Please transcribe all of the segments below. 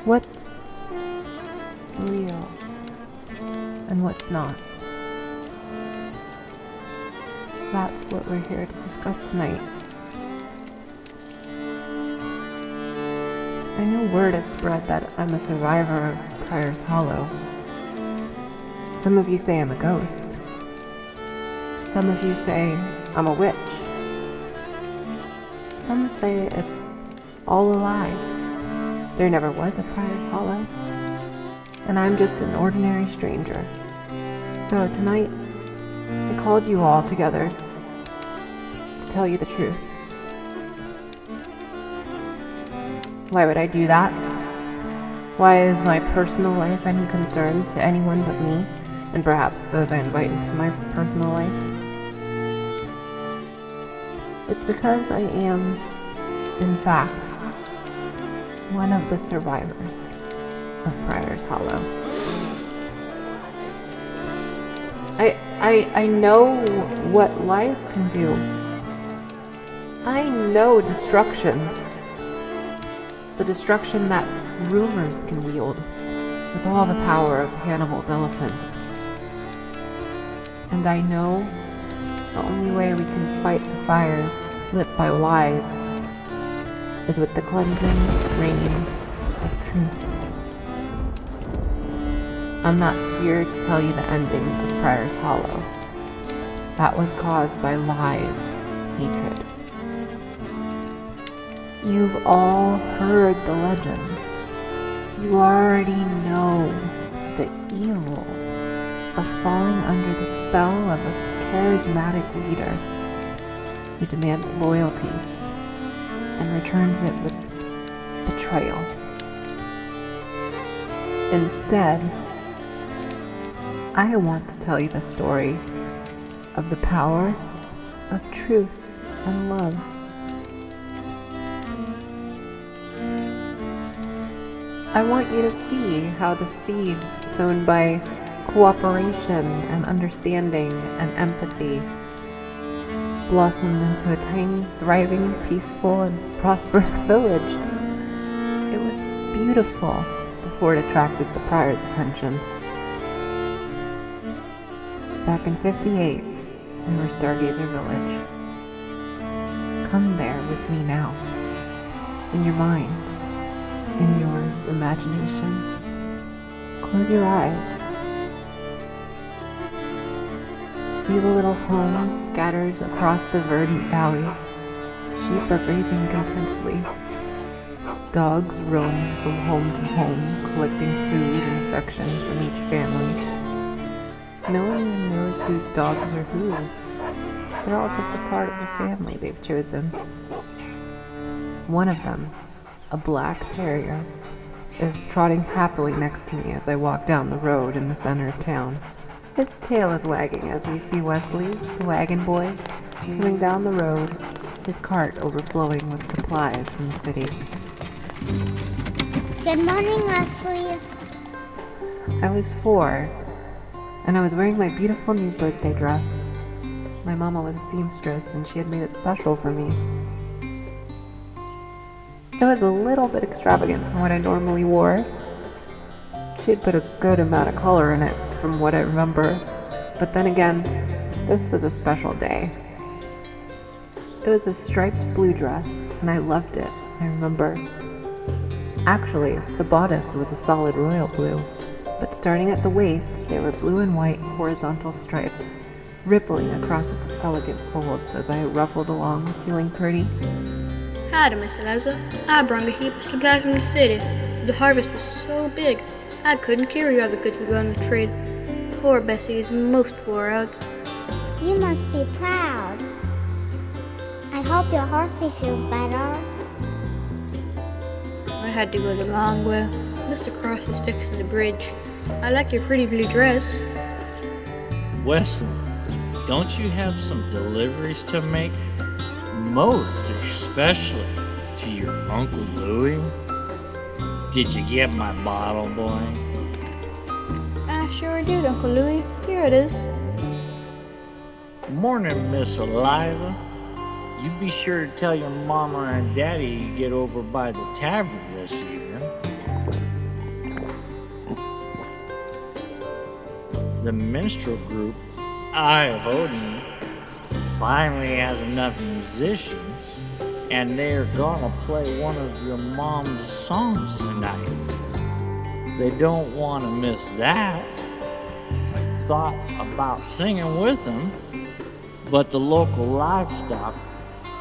What's real and what's not? That's what we're here to discuss tonight. I know word has spread that I'm a survivor of Pryor's Hollow. Some of you say I'm a ghost. Some of you say I'm a witch. Some say it's all a lie. There never was a Pryor's Hollow. And I'm just an ordinary stranger. So tonight, I called you all together to tell you the truth. Why would I do that? Why is my personal life any concern to anyone but me, and perhaps those I invite into my personal life? It's because I am, in fact, one of the survivors of Pryor's Hollow. I know what lies can do. I know destruction. The destruction that rumors can wield with all the power of Hannibal's elephants. And I know the only way we can fight the fire lit by lies is with the cleansing rain of truth. I'm not here to tell you the ending of Pryor's Hollow. That was caused by lies, hatred. You've all heard the legends. You already know the evil of falling under the spell of a charismatic leader who demands loyalty and returns it with betrayal. Instead, I want to tell you the story of the power of truth and love. I want you to see how the seeds sown by cooperation and understanding and empathy blossomed into a tiny, thriving, peaceful, and prosperous village. It was beautiful before it attracted the Prior's attention. Back in 58, we were Stargazer Village. Come there with me now, in your mind. In your imagination, close your eyes. See the little homes scattered across the verdant valley. Sheep are grazing contentedly. Dogs roam from home to home, collecting food and affection from each family. No one even knows whose dogs are whose. They're all just a part of the family they've chosen. One of them, a black terrier, is trotting happily next to me as I walk down the road in the center of town. His tail is wagging as we see Wesley, the wagon boy, coming down the road, his cart overflowing with supplies from the city. Good morning, Wesley. I was 4, and I was wearing my beautiful new birthday dress. My mama was a seamstress, and she had made it special for me. It was a little bit extravagant from what I normally wore. She had put a good amount of color in it from what I remember. But then again, this was a special day. It was a striped blue dress, and I loved it, I remember. Actually, the bodice was a solid royal blue, but starting at the waist, there were blue and white horizontal stripes, rippling across its elegant folds as I ruffled along, feeling pretty. Howdy, Miss Eliza. I brought a heap of supplies from the city. The harvest was so big, I couldn't carry all the goods we got on the trade. Poor Bessie is most wore out. You must be proud. I hope your horsey feels better. I had to go the long way. Mr. Cross is fixing the bridge. I like your pretty blue dress. Wesley, don't you have some deliveries to make? Most especially to your Uncle Louie? Did you get my bottle, boy? I sure did, Uncle Louie. Here it is. Morning, Miss Eliza. You be sure to tell your mama and daddy you get over by the tavern this evening. the minstrel group Eye of Odin finally has enough musicians, and they're gonna play one of your mom's songs tonight. They don't want to miss that. I thought about singing with them, but the local livestock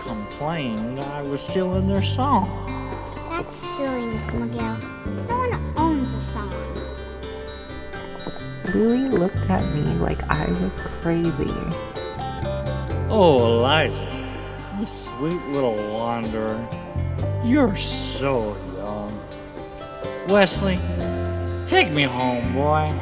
complained I was stealing their song. That's silly, Mr. McGill. No one owns a song. Louis looked at me like I was crazy. Oh, Elijah, you sweet little wanderer. You're so young. Wesley, take me home, boy.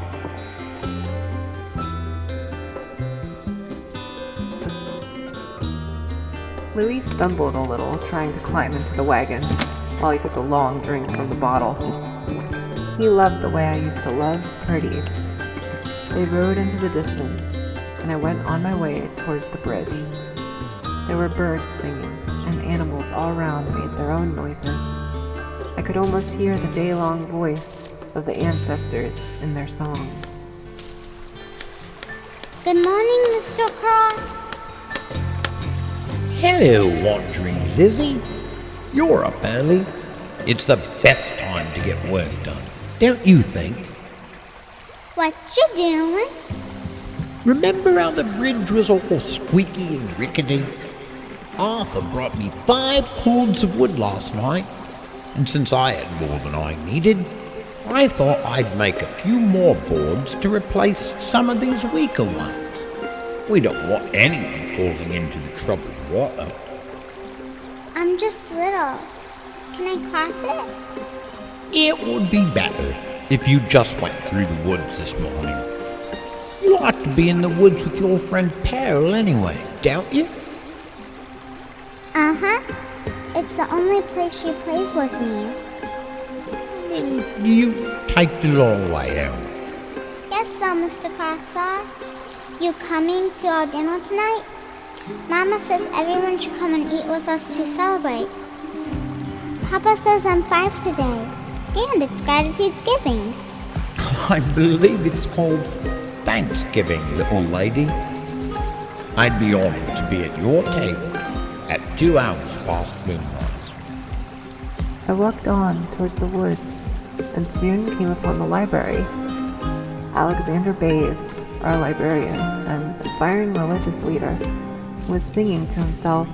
Louis stumbled a little trying to climb into the wagon while he took a long drink from the bottle. He loved the way I used to love pretties. They rode into the distance, and I went on my way towards the bridge. There were birds singing, and animals all around made their own noises. I could almost hear the day-long voice of the ancestors in their songs. Good morning, Mr. Cross. Hello, Wandering Lizzie. You're up early. It's the best time to get work done, don't you think? What you doing? Remember how the bridge was all squeaky and rickety? Arthur brought me 5 cords of wood last night, and since I had more than I needed, I thought I'd make a few more boards to replace some of these weaker ones. We don't want anyone falling into the troubled water. I'm just little. Can I cross it? It would be better if you just went through the woods this morning. You ought to be in the woods with your friend Pearl anyway, don't you? Uh-huh. It's the only place she plays with me. Then you take the long way out. Yes, so, Mr. Crossaw. You coming to our dinner tonight? Mama says everyone should come and eat with us to celebrate. Papa says I'm 5 today, and it's Gratitude's Giving. I believe it's called Thanksgiving, little lady. I'd be honored to be at your table at 2 hours past moonrise. I walked on towards the woods and soon came upon the library. Alexander Bays, our librarian and aspiring religious leader, was singing to himself.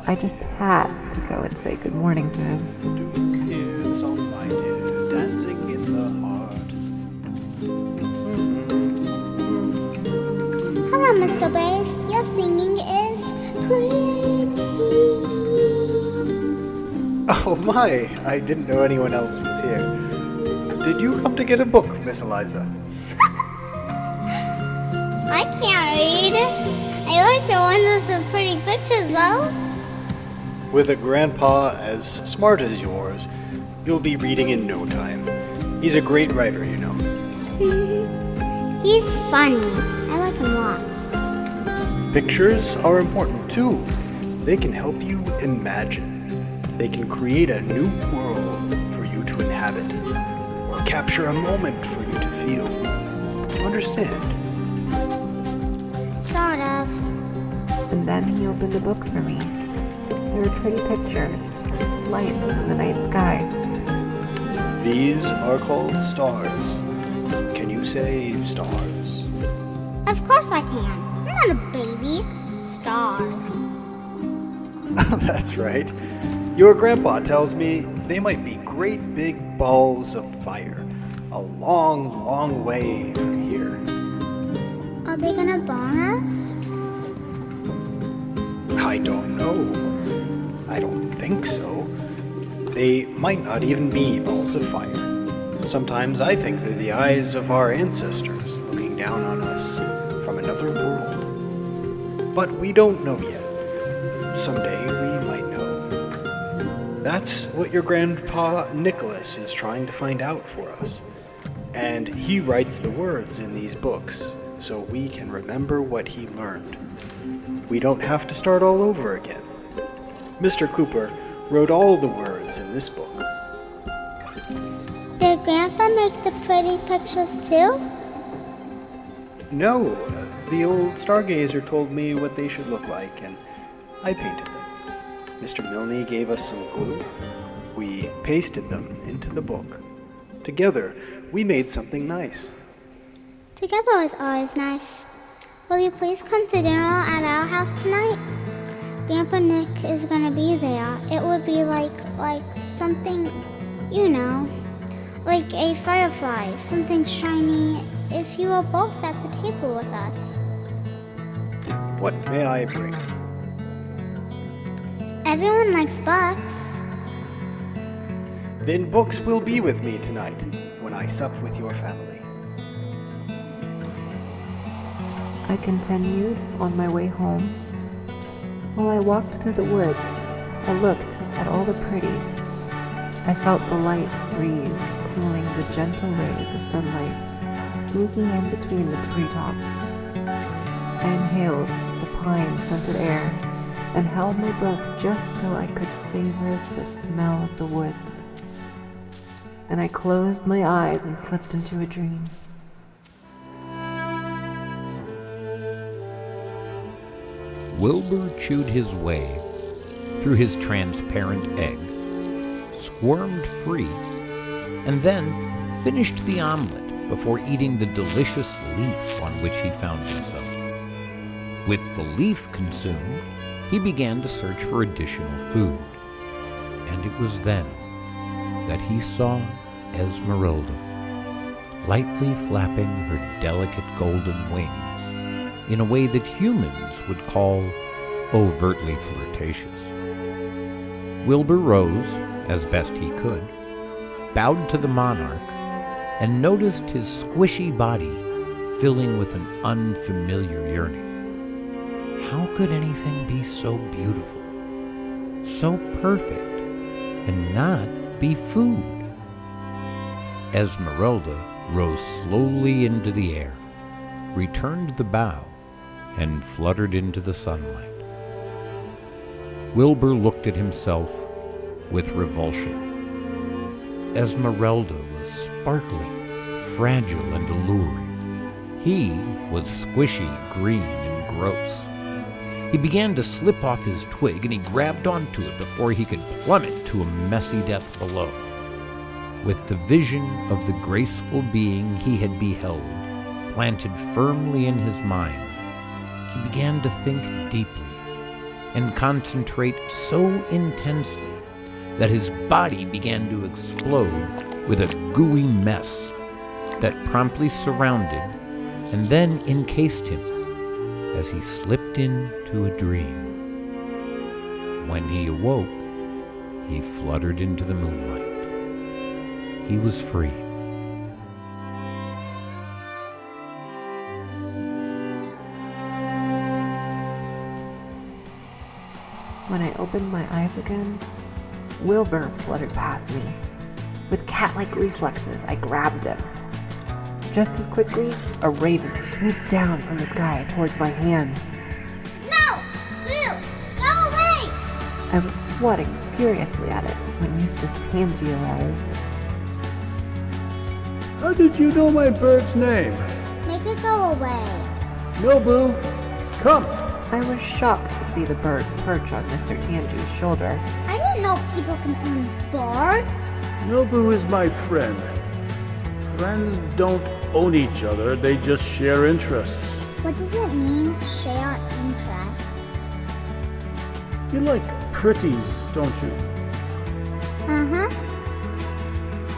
I just had to go and say good morning to him. Hear the song, my dear, dancing in the heart. Hello, Mr. Bass. Your singing is pretty. Oh my, I didn't know anyone else was here. Did you come to get a book, Miss Eliza? I can't read. I like the one with the pretty pictures, though. With a grandpa as smart as yours, you'll be reading in no time. He's a great writer, you know. He's funny. I like him lots. Pictures are important too. They can help you imagine. They can create a new world for you to inhabit, or capture a moment for you to feel. Do you understand? Sort of. And then he opened a book for me. There were pretty pictures, lights in the night sky. These are called stars. Can you say stars? Of course I can. I'm not a baby. Stars. That's right. Your grandpa tells me they might be great big balls of fire, a long, long way from here. Are they gonna burn us? I don't know. I don't think so. They might not even be balls of fire. Sometimes I think they're the eyes of our ancestors looking down on us from another world. But we don't know yet. Someday we might know. That's what your grandpa Nicholas is trying to find out for us. And he writes the words in these books so we can remember what he learned. We don't have to start all over again. Mr. Cooper wrote all the words in this book. Did Grandpa make the pretty pictures too? No, the old stargazer told me what they should look like, and I painted them. Mr. Milne gave us some glue. We pasted them into the book. Together, we made something nice. Together is always nice. Will you please come to dinner at our house tonight? Grandpa Nick is gonna be there. It would be like something, like a firefly, something shiny, if you were both at the table with us. What may I bring? Everyone likes books. Then books will be with me tonight, when I sup with your family. I continued on my way home. While I walked through the woods, I looked at all the pretties. I felt the light breeze cooling the gentle rays of sunlight sneaking in between the treetops. I inhaled the pine-scented air and held my breath just so I could savor the smell of the woods. And I closed my eyes and slipped into a dream. Wilbur chewed his way through his transparent egg, squirmed free, and then finished the omelet before eating the delicious leaf on which he found himself. With the leaf consumed, he began to search for additional food, and it was then that he saw Esmeralda, lightly flapping her delicate golden wings in a way that humans would call overtly flirtatious. Wilbur rose, as best he could, bowed to the monarch, and noticed his squishy body filling with an unfamiliar yearning. How could anything be so beautiful, so perfect, and not be food? Esmeralda rose slowly into the air, returned the bow, and fluttered into the sunlight. Wilbur looked at himself with revulsion. Esmeralda was sparkling, fragile, and alluring. He was squishy, green, and gross. He began to slip off his twig, and he grabbed onto it before he could plummet to a messy death below. With the vision of the graceful being he had beheld planted firmly in his mind, he began to think deeply and concentrate so intensely that his body began to explode with a gooey mess that promptly surrounded and then encased him as he slipped into a dream. When he awoke, he fluttered into the moonlight. He was free. When I opened my eyes again, Wilbur fluttered past me. With cat-like reflexes, I grabbed him. Just as quickly, a raven swooped down from the sky towards my hands. No! Boo! Go away! I was swatting furiously at it when Eustace Tangi arrived. How did you know my bird's name? Make it go away. No, Boo. Come. I was shocked to see the bird perch on Mr. Tangi's shoulder. I didn't know people can own birds. Nobu is my friend. Friends don't own each other, they just share interests. What does it mean, share interests? You like pretties, don't you? Uh-huh.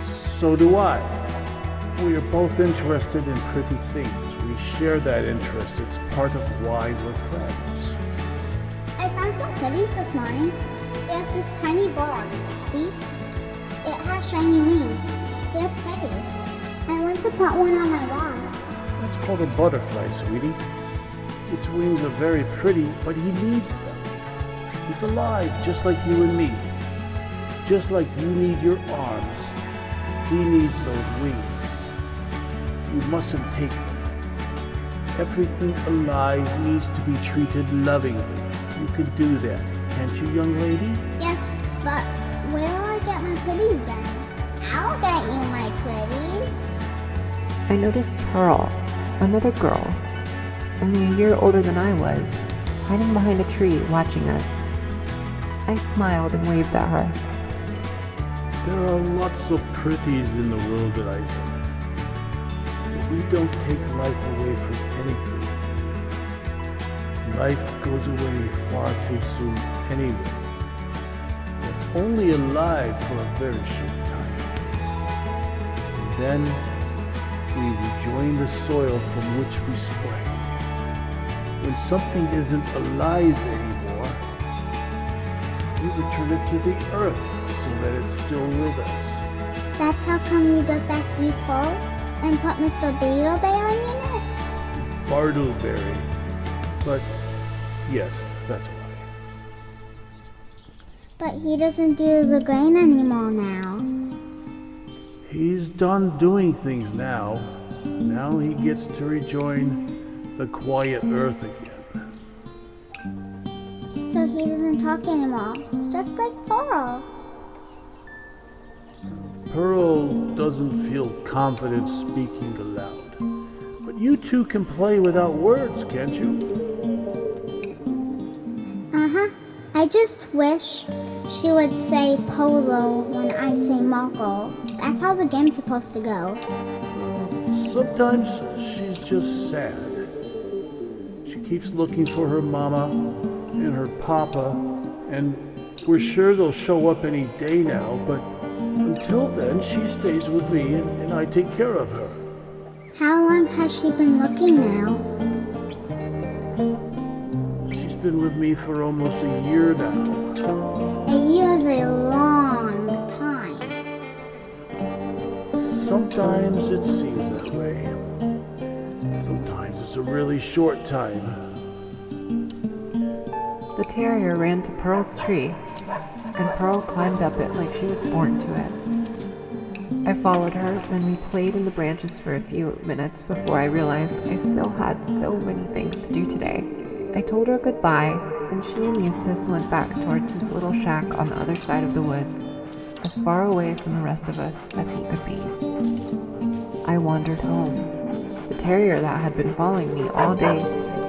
So do I. We are both interested in pretty things. We share that interest. It's part of why we're friends. I found some pretties this morning. There's this tiny bird. See? It has shiny wings. They're pretty. I want to put one on my wall. That's called a butterfly, sweetie. Its wings are very pretty, but he needs them. He's alive, just like you and me. Just like you need your arms, he needs those wings. You mustn't take them. Everything alive needs to be treated lovingly. You can do that, can't you, young lady? Yes, but where will I get my pretties then? I'll get you my pretties. I noticed Pearl Another girl, only a year older than I was, hiding behind a tree watching us. I smiled and waved at her. There are lots of pretties in the world, Eliza. But we don't take life away from anything. Life goes away far too soon anyway. We're only alive for a very short time. And then we rejoin the soil from which we sprang. When something isn't alive anymore, we return it to the earth so that it's still with us. That's how come you dug that deep hole and put Mr. Beetleberry in it? Bartleberry. But yes, that's why. But he doesn't do the grain anymore now. He's done doing things now. Now he gets to rejoin the quiet earth again. So he doesn't talk anymore, just like Pearl. Pearl doesn't feel confident speaking aloud. But you two can play without words, can't you? Uh-huh. I just wish she would say Polo when I say Marco. That's how the game's supposed to go. Sometimes she's just sad. She keeps looking for her mama and her papa, and we're sure they'll show up any day now, but until then she stays with me and I take care of her. How long has she been looking now? She's been with me for almost a year now. A year is a long time. Sometimes it seems that way. Sometimes it's a really short time. The terrier ran to Pearl's tree, and Pearl climbed up it like she was born to it. I followed her, and we played in the branches for a few minutes before I realized I still had so many things to do today. I told her goodbye, and she and Eustace went back towards his little shack on the other side of the woods, as far away from the rest of us as he could be. I wandered home. The terrier that had been following me all day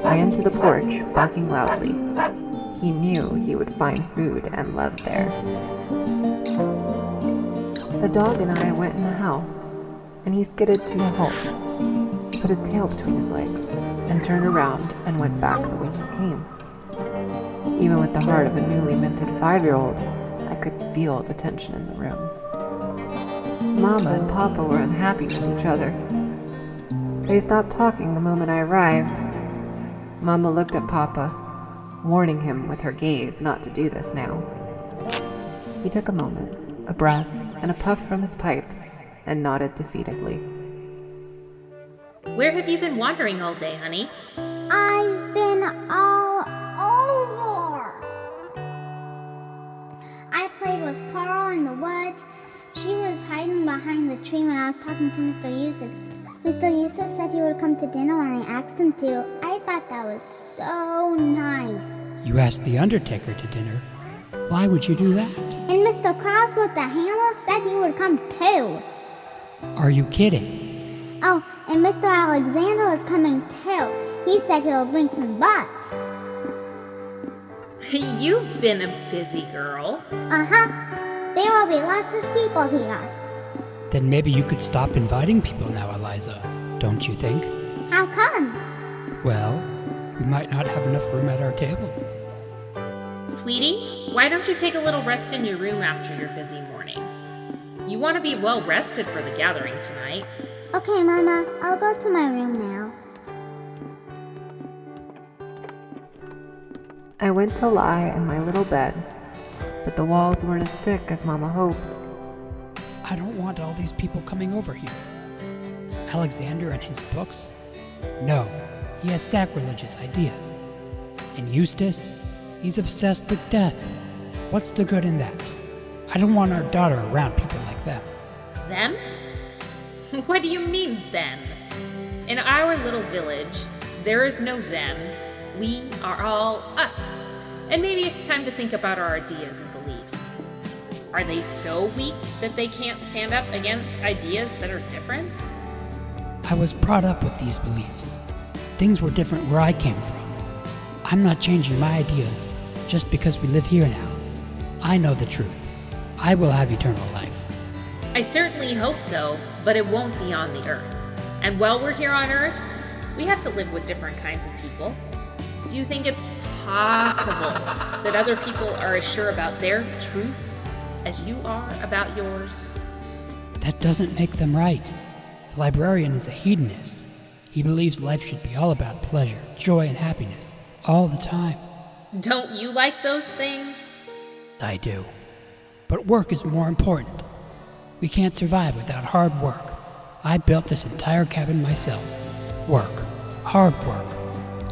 ran to the porch, barking loudly. He knew he would find food and love there. The dog and I went in the house, and he skidded to a halt, put his tail between his legs, and turned around and went back the way he came. Even with the heart of a newly minted 5-year-old, I could feel the tension in the room. Mama and Papa were unhappy with each other. They stopped talking the moment I arrived. Mama looked at Papa, warning him with her gaze not to do this now. He took a moment, a breath, and a puff from his pipe, and nodded defeatedly. Where have you been wandering all day, honey? I've been all over. I played with Pearl in the woods. She was hiding behind the tree when I was talking to Mr. Eustace. Mr. Eustace said he would come to dinner when I asked him to. I thought that was so nice. You asked the Undertaker to dinner. Why would you do that? And Mr. Krause with the hammer said he would come too. Are you kidding? Oh, and Mr. Alexander is coming too. He said he'll bring some butts. You've been a busy girl. Uh-huh. There will be lots of people here. Then maybe you could stop inviting people now, Eliza, don't you think? How come? Well, we might not have enough room at our table. Sweetie, why don't you take a little rest in your room after your busy morning? You want to be well rested for the gathering tonight. Okay, Mama, I'll go to my room now. I went to lie in my little bed, but the walls weren't as thick as Mama hoped. I don't want all these people coming over here. Alexander and his books? No, he has sacrilegious ideas. And Eustace? He's obsessed with death. What's the good in that? I don't want our daughter around people like them. Them? What do you mean, them? In our little village, there is no them. We are all us. And maybe it's time to think about our ideas and beliefs. Are they so weak that they can't stand up against ideas that are different? I was brought up with these beliefs. Things were different where I came from. I'm not changing my ideas just because we live here now. I know the truth. I will have eternal life. I certainly hope so, but it won't be on the Earth. And while we're here on Earth, we have to live with different kinds of people. Do you think it's possible that other people are as sure about their truths as you are about yours? That doesn't make them right. The librarian is a hedonist. He believes life should be all about pleasure, joy, and happiness, all the time. Don't you like those things? I do. But work is more important. We can't survive without hard work. I built this entire cabin myself. Work. Hard work.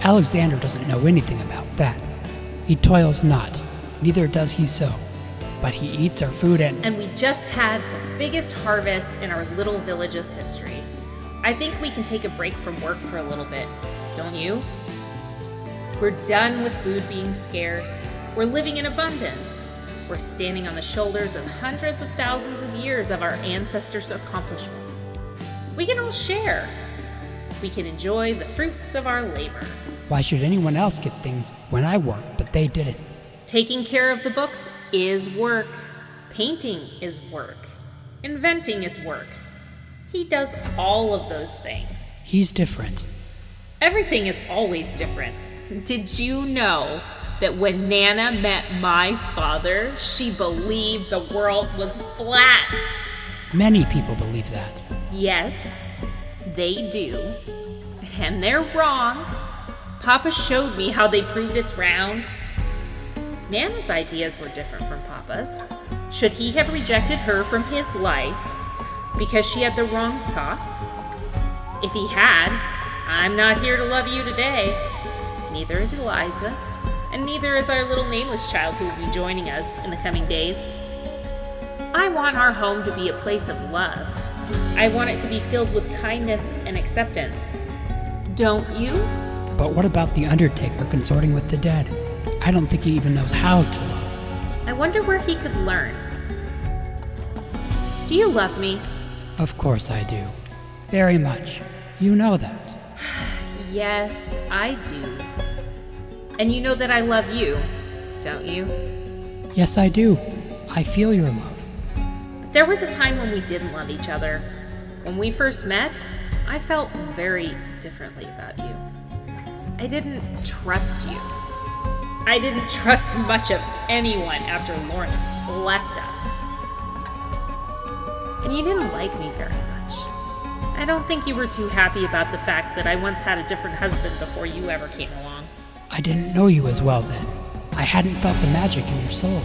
Alexander doesn't know anything about that. He toils not, neither does he sow. But he eats our food And we just had the biggest harvest in our little village's history. I think we can take a break from work for a little bit, don't you? We're done with food being scarce. We're living in abundance. We're standing on the shoulders of hundreds of thousands of years of our ancestors' accomplishments. We can all share. We can enjoy the fruits of our labor. Why should anyone else get things when I work, but they didn't? Taking care of the books is work. Painting is work. Inventing is work. He does all of those things. He's different. Everything is always different. Did you know that when Nana met my father, she believed the world was flat? Many people believe that. Yes, they do. And they're wrong. Papa showed me how they proved it's round. Nana's ideas were different from Papa's. Should he have rejected her from his life because she had the wrong thoughts? If he had, I'm not here to love you today. Neither is Eliza, and neither is our little nameless child who will be joining us in the coming days. I want our home to be a place of love. I want it to be filled with kindness and acceptance. Don't you? But what about the Undertaker consorting with the dead? I don't think he even knows how to love. I wonder where he could learn. Do you love me? Of course I do. Very much. You know that. Yes, I do. And you know that I love you, don't you? Yes, I do. I feel your love. But there was a time when we didn't love each other. When we first met, I felt very differently about you. I didn't trust you. I didn't trust much of anyone after Lawrence left us. And you didn't like me very much. I don't think you were too happy about the fact that I once had a different husband before you ever came along. I didn't know you as well then. I hadn't felt the magic in your soul.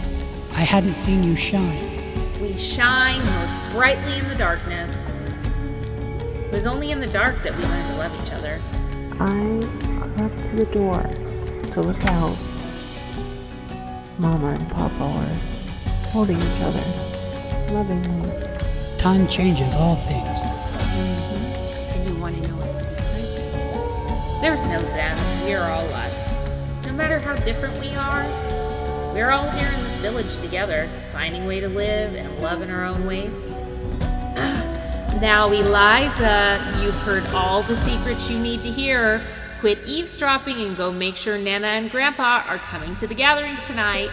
I hadn't seen you shine. We shine most brightly in the darkness. It was only in the dark that we learned to love each other. I crept to the door to look out. Mama and Papa were holding each other, lovingly. Time changes all things. And you want to know a secret? There's no them, we're all us. No matter how different we are, we're all here in this village together, finding a way to live and love in our own ways. Now, Eliza, you've heard all the secrets you need to hear. Quit eavesdropping and go make sure Nana and Grandpa are coming to the gathering tonight.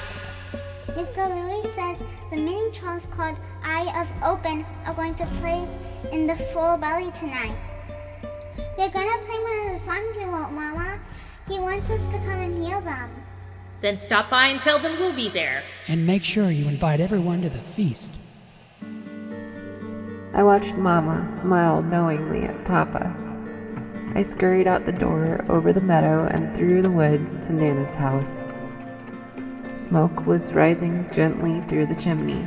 Mr. Louis says the mini trolls called Eye of Open are going to play in the full belly tonight. They're gonna play one of the songs you wrote, Mama. He wants us to come and hear them. Then stop by and tell them we'll be there. And make sure you invite everyone to the feast. I watched Mama smile knowingly at Papa. I scurried out the door, over the meadow, and through the woods to Nana's house. Smoke was rising gently through the chimney,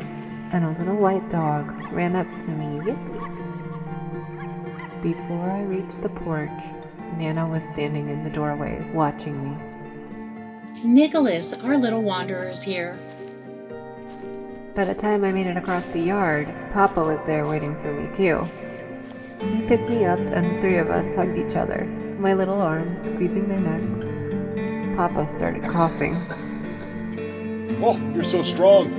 and a little white dog ran up to me, yippee. Before I reached the porch, Nana was standing in the doorway, watching me. Nicholas, our little wanderer, is here. By the time I made it across the yard, Papa was there waiting for me too. He picked me up and the three of us hugged each other, my little arms squeezing their necks. Papa started coughing. Oh, you're so strong.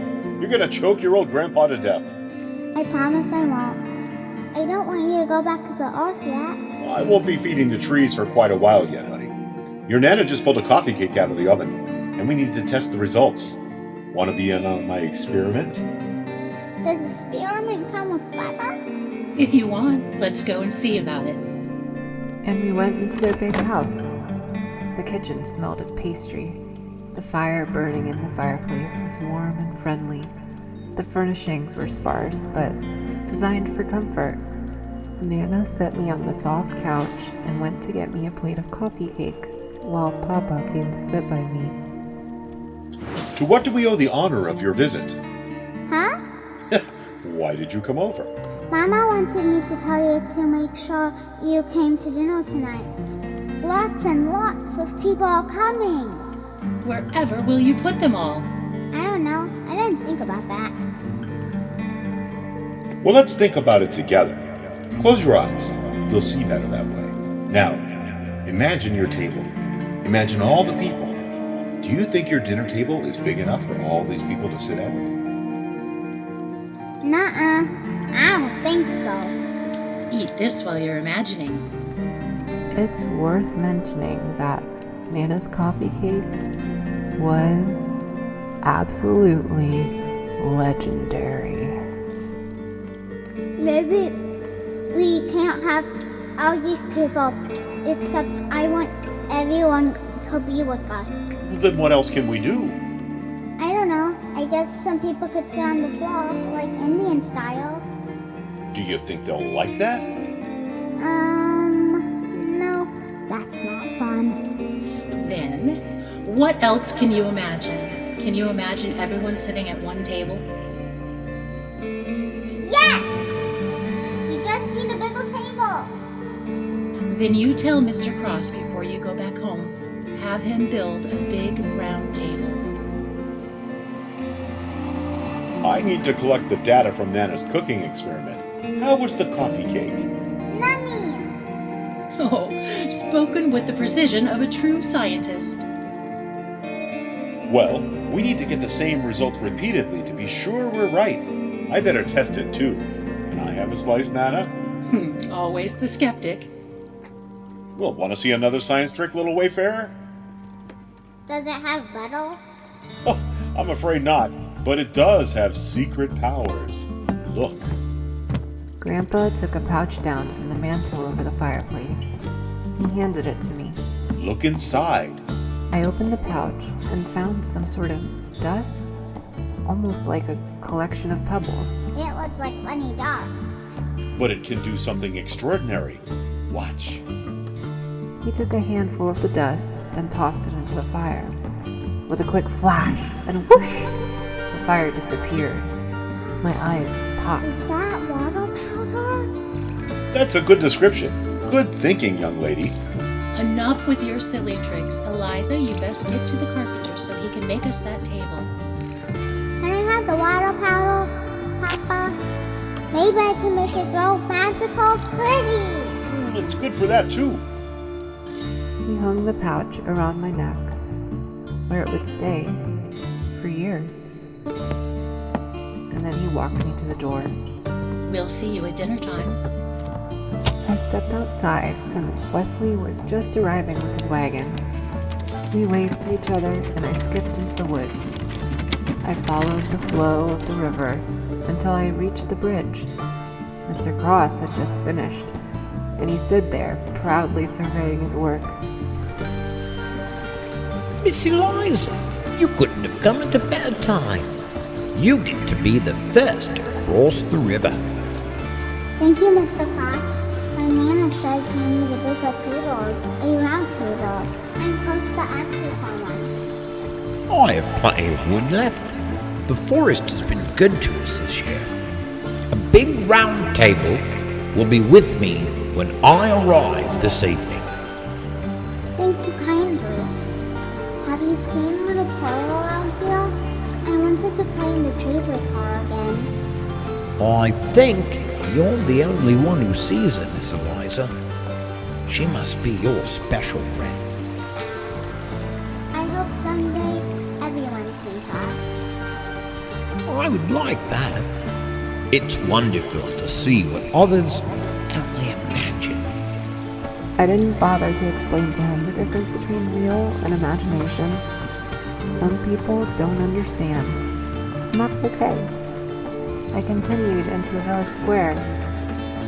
You're gonna choke your old grandpa to death. I promise I won't. I don't want you to go back to the earth yet. I won't be feeding the trees for quite a while yet, honey. Your Nana just pulled a coffee cake out of the oven, and we need to test the results. Want to be in on my experiment? Does experiment come with butter? If you want, let's go and see about it. And we went into their big house. The kitchen smelled of pastry. The fire burning in the fireplace was warm and friendly. The furnishings were sparse, but designed for comfort. Nana set me on the soft couch and went to get me a plate of coffee cake, while Papa came to sit by me. To what do we owe the honor of your visit? Huh? Why did you come over? Mama wanted me to tell you to make sure you came to dinner tonight. Lots and lots of people are coming. Wherever will you put them all? I don't know. I didn't think about that. Well, let's think about it together. Close your eyes. You'll see better that way. Now, imagine your table. Imagine all the people. Do you think your dinner table is big enough for all these people to sit at? Nuh-uh. I don't think so. Eat this while you're imagining. It's worth mentioning that Nana's coffee cake was absolutely legendary. Maybe we can't have all these people, except I want everyone to be with us. Then what else can we do? I don't know. I guess some people could sit on the floor, like Indian style. Do you think they'll like that? No. That's not fun. Then, what else can you imagine? Can you imagine everyone sitting at one table? Yes! We just need a bigger table. Then you tell Mr. Cross before you go back home. Have him build a big round table. I need to collect the data from Nana's cooking experiment. How was the coffee cake? Nummy! Oh, spoken with the precision of a true scientist. Well, we need to get the same results repeatedly to be sure we're right. I better test it too. Can I have a slice, Nana? Always the skeptic. Well, want to see another science trick, little wayfarer? Does it have butter? Oh, I'm afraid not, but it does have secret powers. Look. Grandpa took a pouch down from the mantel over the fireplace. He handed it to me. Look inside. I opened the pouch and found some sort of dust, almost like a collection of pebbles. It looks like funny dark. But it can do something extraordinary. Watch. He took a handful of the dust and tossed it into the fire. With a quick flash and whoosh, the fire disappeared. My eyes popped. Is that water powder? That's a good description. Good thinking, young lady. Enough with your silly tricks. Eliza, you best get to the carpenter so he can make us that table. Can I have the water powder, Papa? Maybe I can make it grow magical pretties. It's good for that too. He hung the pouch around my neck, where it would stay for years. And then he walked me to the door. We'll see you at dinner time. I stepped outside, and Wesley was just arriving with his wagon. We waved to each other, and I skipped into the woods. I followed the flow of the river until I reached the bridge. Mr. Cross had just finished, and he stood there, proudly surveying his work. Miss Eliza, you couldn't have come at a bad time. You get to be the first to cross the river. Thank you, Mr. Cross. My Nana says we need a bigger table, a round table. I'm supposed to ask you for one. I have plenty of wood left. The forest has been good to us this year. A big round table will be with me when I arrive this evening. Thank you kindly. Have you seen little Pearl around here? I wanted to play in the trees with her again. I think you're the only one who sees her, Miss Eliza. She must be your special friend. I hope someday everyone sees her. I would like that. It's wonderful to see what others only imagine. I didn't bother to explain to him the difference between real and imagination. Some people don't understand, and that's okay. I continued into the village square.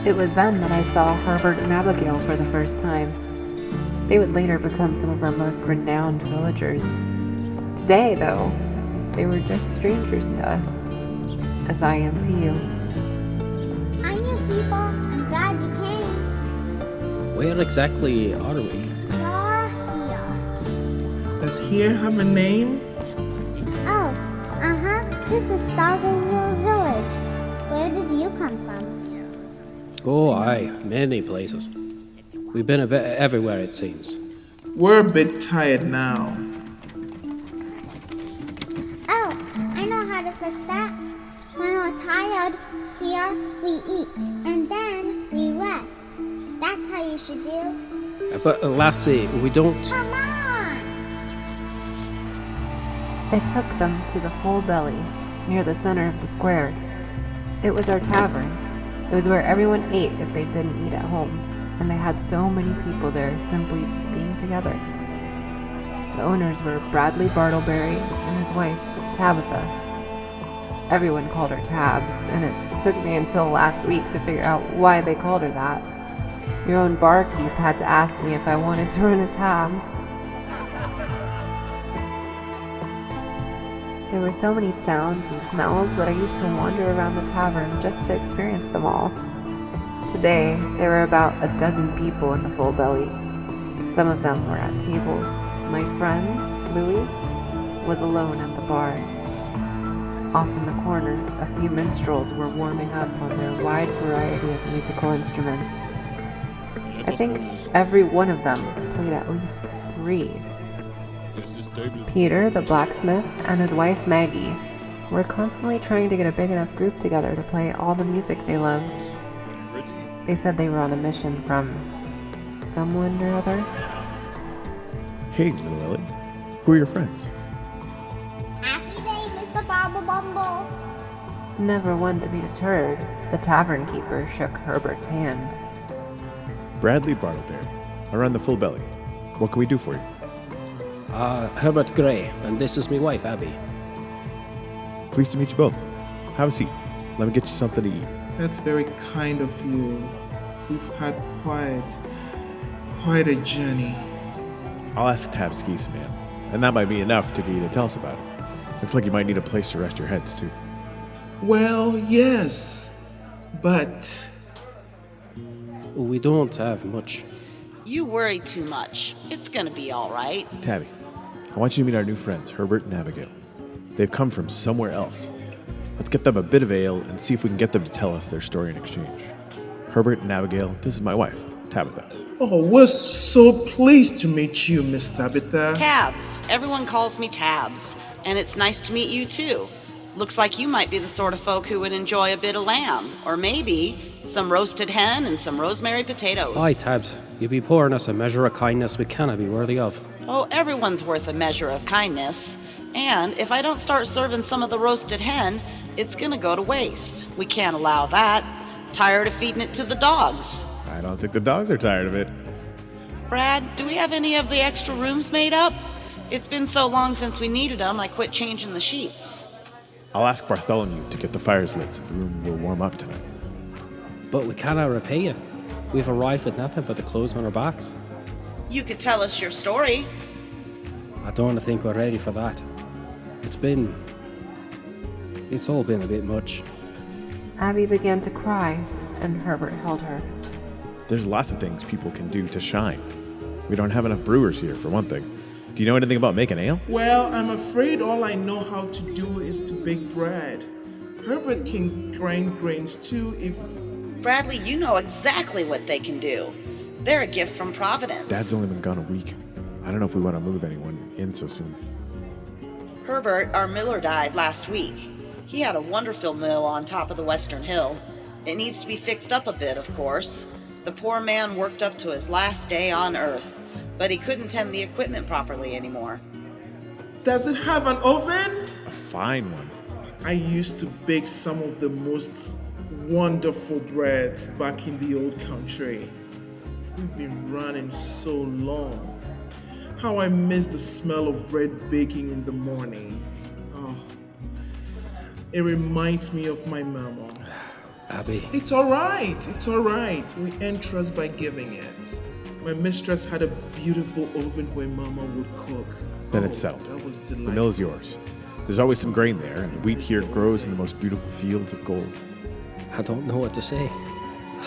It was then that I saw Herbert and Abigail for the first time. They would later become some of our most renowned villagers. Today, though, they were just strangers to us, as I am to you. Hi, new people. I'm glad you came. Where exactly are we? You're here. Does here have a name? Oh, this is Stargazer Village. Where did you come from? Oh, aye, many places. We've been a bit everywhere, it seems. We're a bit tired now. Oh, I know how to fix that. When we're tired, here we eat, and then we rest. That's how you should do. But, lassie, we don't... Come on! I took them to the Full Belly, near the center of the square. It was our tavern. It was where everyone ate if they didn't eat at home, and they had so many people there simply being together. The owners were Bradley Bartleberry and his wife, Tabitha. Everyone called her Tabs, and it took me until last week to figure out why they called her that. Your own barkeep had to ask me if I wanted to run a tab. There were so many sounds and smells that I used to wander around the tavern just to experience them all. Today, there were about a dozen people in the Full Belly. Some of them were at tables. My friend, Louis, was alone at the bar. Off in the corner, a few minstrels were warming up on their wide variety of musical instruments. I think every one of them played at least 3. Peter, the blacksmith, and his wife Maggie were constantly trying to get a big enough group together to play all the music they loved. They said they were on a mission from someone or other. Hey, little Ellie. Who are your friends? Happy day, Mr. Bobble Bumble. Never one to be deterred, the tavern keeper shook Herbert's hand. Bradley Bartleberry. I run the Full Belly. What can we do for you? Herbert Gray, and this is my wife, Abby. Pleased to meet you both. Have a seat. Let me get you something to eat. That's very kind of you. We've had quite a journey. I'll ask Tab to get some ale, and that might be enough to get you to tell us about it. Looks like you might need a place to rest your heads, too. Well, yes, but... We don't have much. You worry too much. It's gonna be all right. Tabby, I want you to meet our new friends, Herbert and Abigail. They've come from somewhere else. Let's get them a bit of ale and see if we can get them to tell us their story in exchange. Herbert and Abigail, this is my wife, Tabitha. Oh, we're so pleased to meet you, Miss Tabitha. Tabs. Everyone calls me Tabs. And it's nice to meet you, too. Looks like you might be the sort of folk who would enjoy a bit of lamb. Or maybe some roasted hen and some rosemary potatoes. Aye, Tabs. You be pouring us a measure of kindness we cannot be worthy of. Oh, everyone's worth a measure of kindness. And if I don't start serving some of the roasted hen, it's gonna go to waste. We can't allow that. Tired of feeding it to the dogs. I don't think the dogs are tired of it. Brad, do we have any of the extra rooms made up? It's been so long since we needed them, I quit changing the sheets. I'll ask Bartholomew to get the fires lit so the room will warm up tonight. But we cannot repay you. We've arrived with nothing but the clothes on our backs. You could tell us your story. I don't think we're ready for that. It's all been a bit much. Abby began to cry, and Herbert held her. There's lots of things people can do to shine. We don't have enough brewers here, for one thing. Do you know anything about making ale? Well, I'm afraid all I know how to do is to bake bread. Herbert can grind grains too if... Bradley, you know exactly what they can do. They're a gift from Providence. Dad's only been gone a week. I don't know if we want to move anyone in so soon. Herbert, our miller, died last week. He had a wonderful mill on top of the Western Hill. It needs to be fixed up a bit, of course. The poor man worked up to his last day on Earth, but he couldn't tend the equipment properly anymore. Does it have an oven? A fine one. I used to bake some of the most wonderful breads back in the old country. We've been running so long. How I miss the smell of bread baking in the morning. Oh, it reminds me of my mama. Abby. It's alright, it's alright. We earn trust by giving it. My mistress had a beautiful oven where mama would cook. Then it's settled. That was The delightful. mill is yours. There's always some grain there, and the wheat here grows in the most beautiful fields of gold. I don't know what to say.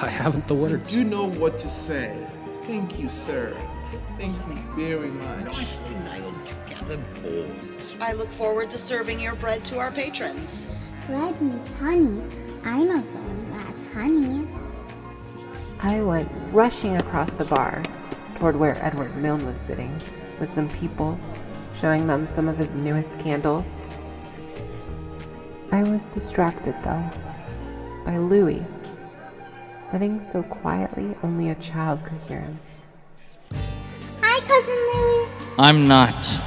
I haven't the words. You know what to say. Thank you, sir. Thank you very much. Nicely nailed together boards. I look forward to serving your bread to our patrons. Bread means honey. I know someone who has honey. I went rushing across the bar toward where Edward Milne was sitting, with some people, showing them some of his newest candles. I was distracted, though, by Louis, sitting so quietly only a child could hear him. Hi, Cousin Louie. I'm not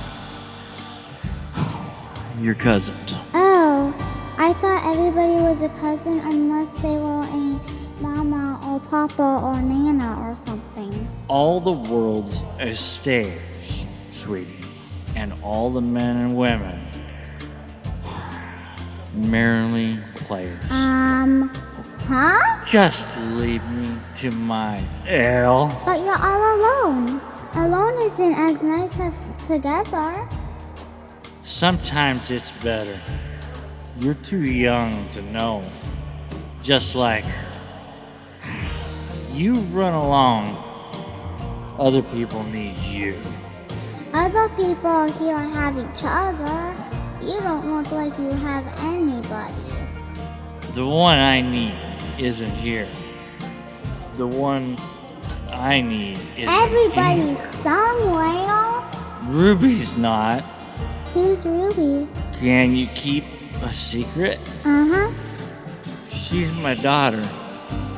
your cousin. Oh, I thought everybody was a cousin unless they were a mama or papa or nana or something. All the world's a stage, sweetie, and all the men and women merely players. Huh? Just leave me to my ale. But you're all alone. Alone isn't as nice as together. Sometimes it's better. You're too young to know. Just like you run along, other people need you. Other people here have each other. You don't look like you have anybody. The one I need isn't here. The one I need is Everybody's somewhere. Ruby's not. Who's Ruby? Can you keep a secret? Uh-huh. She's my daughter.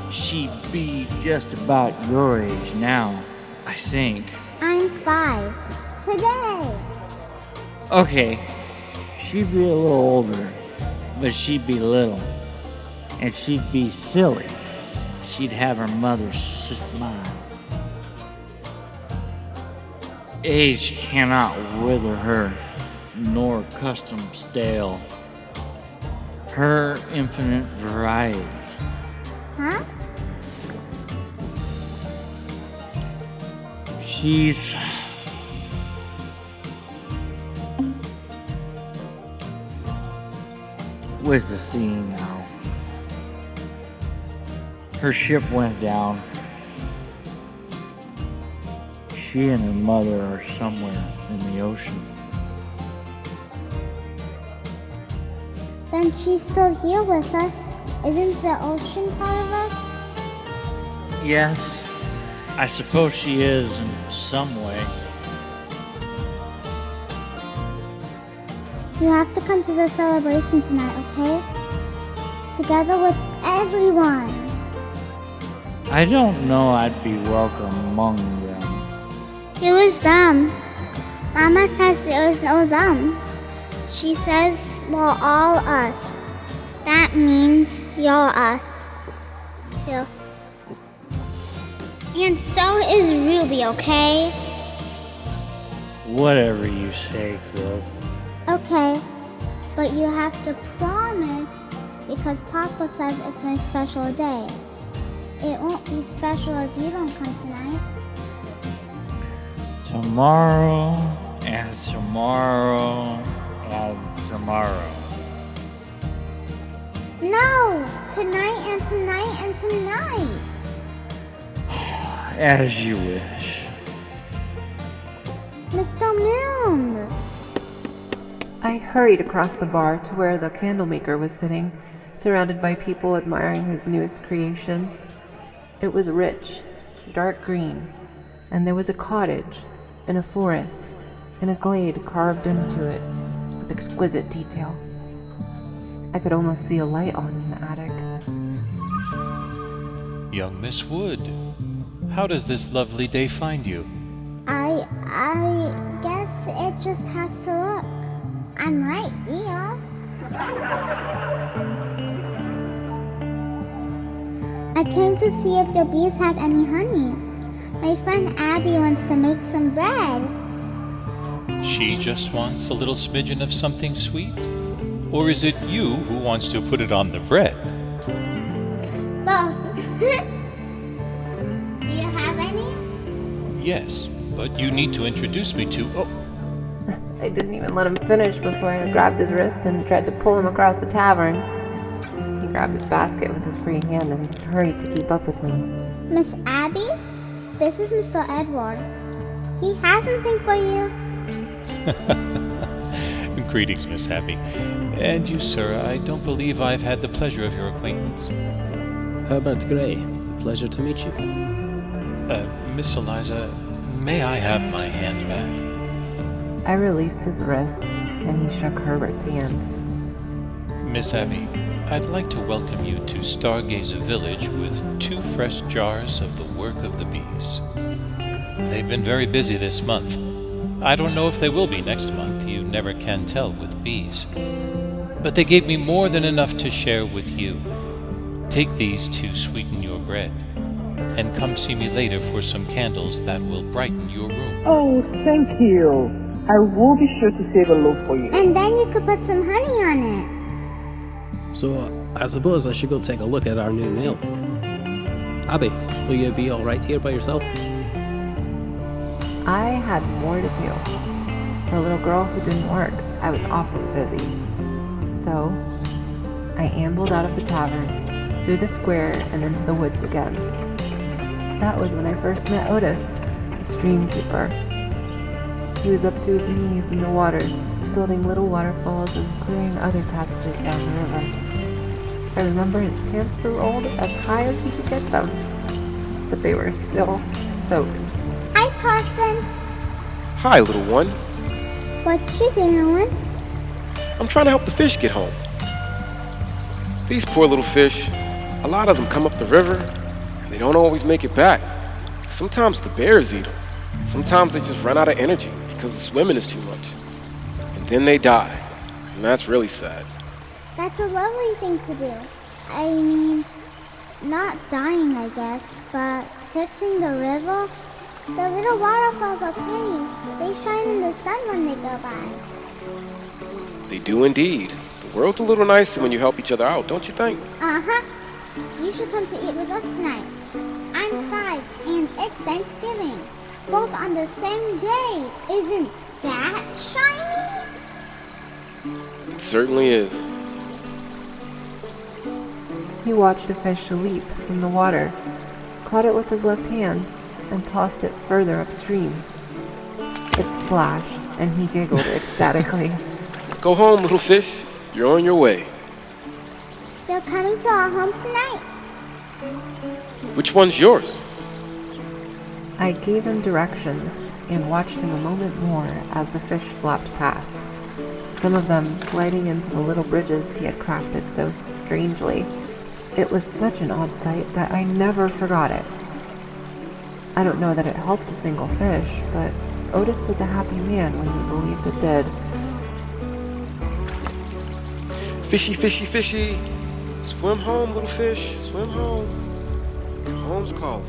She'd be just about your age now, I think. I'm 5. Today. Okay, she'd be a little older, but she'd be little. And she'd be silly. She'd have her mother's smile. Age cannot wither her, nor custom stale. Her infinite variety. Huh? She's with the sea now. Her ship went down. She and her mother are somewhere in the ocean. Then she's still here with us. Isn't the ocean part of us? Yes, I suppose she is in some way. You have to come to the celebration tonight, okay? Together with everyone. I don't know I'd be welcome among them. It was them. Mama says there was no them. She says we're all us. That means you're us, too. And so is Ruby, okay? Whatever you say, Phil. Okay, but you have to promise because Papa says it's my special day. It won't be special if you don't come tonight. Tomorrow, and tomorrow, and tomorrow. No! Tonight and tonight and tonight! As you wish. Mr. Milne! I hurried across the bar to where the candlemaker was sitting, surrounded by people admiring his newest creation. It was rich, dark green, and there was a cottage in a forest and a glade carved into it with exquisite detail. I could almost see a light on in the attic. Young Miss Wood, how does this lovely day find you? I guess it just has to look. I'm right here. I came to see if your bees had any honey. My friend Abby wants to make some bread. She just wants a little smidgen of something sweet? Or is it you who wants to put it on the bread? Both. Do you have any? Yes, but you need to introduce me to... Oh, I didn't even let him finish before I grabbed his wrist and tried to pull him across the tavern. He grabbed his basket with his free hand and hurried to keep up with me. Miss Abby, this is Mr. Edward. He has something for you. greetings, Miss Happy. And you, sir, I don't believe I've had the pleasure of your acquaintance. Herbert Gray, pleasure to meet you. Miss Eliza, may I have my hand back? I released his wrist, and he shook Herbert's hand. Miss Abby, I'd like to welcome you to Stargazer Village with 2 fresh jars of the work of the bees. They've been very busy this month. I don't know if they will be next month, you never can tell with bees. But they gave me more than enough to share with you. Take these to sweeten your bread, and come see me later for some candles that will brighten your room. Oh, thank you. I will be sure to save a loaf for you. And then you could put some honey on it. So, I suppose I should go take a look at our new mail. Abby, will you be alright here by yourself? I had more to do. For a little girl who didn't work, I was awfully busy. So, I ambled out of the tavern, through the square, and into the woods again. That was when I first met Otis, the streamkeeper. He was up to his knees in the water, building little waterfalls and clearing other passages down the river. I remember his pants were rolled as high as he could get them, but they were still soaked. Hi, Parson. Hi, little one. What you doing? I'm trying to help the fish get home. These poor little fish, a lot of them come up the river, and they don't always make it back. Sometimes the bears eat them. Sometimes they just run out of energy because the swimming is too much. And then they die, and that's really sad. That's a lovely thing to do. I mean, not dying, I guess, but fixing the river. The little waterfalls are pretty. They shine in the sun when they go by. They do indeed. The world's a little nicer when you help each other out, don't you think? Uh-huh. You should come to eat with us tonight. I'm 5, and it's Thanksgiving. Both on the same day. Isn't that shiny? It certainly is. He watched a fish leap from the water, caught it with his left hand, and tossed it further upstream. It splashed, and he giggled ecstatically. Go home, little fish. You're on your way. You're coming to our home tonight? Which one's yours? I gave him directions and watched him a moment more as the fish flopped past, some of them sliding into the little bridges he had crafted so strangely. It was such an odd sight that I never forgot it. I don't know that it helped a single fish, but Otis was a happy man when he believed it did. Fishy, fishy, fishy. Swim home, little fish. Swim home. Home's calling.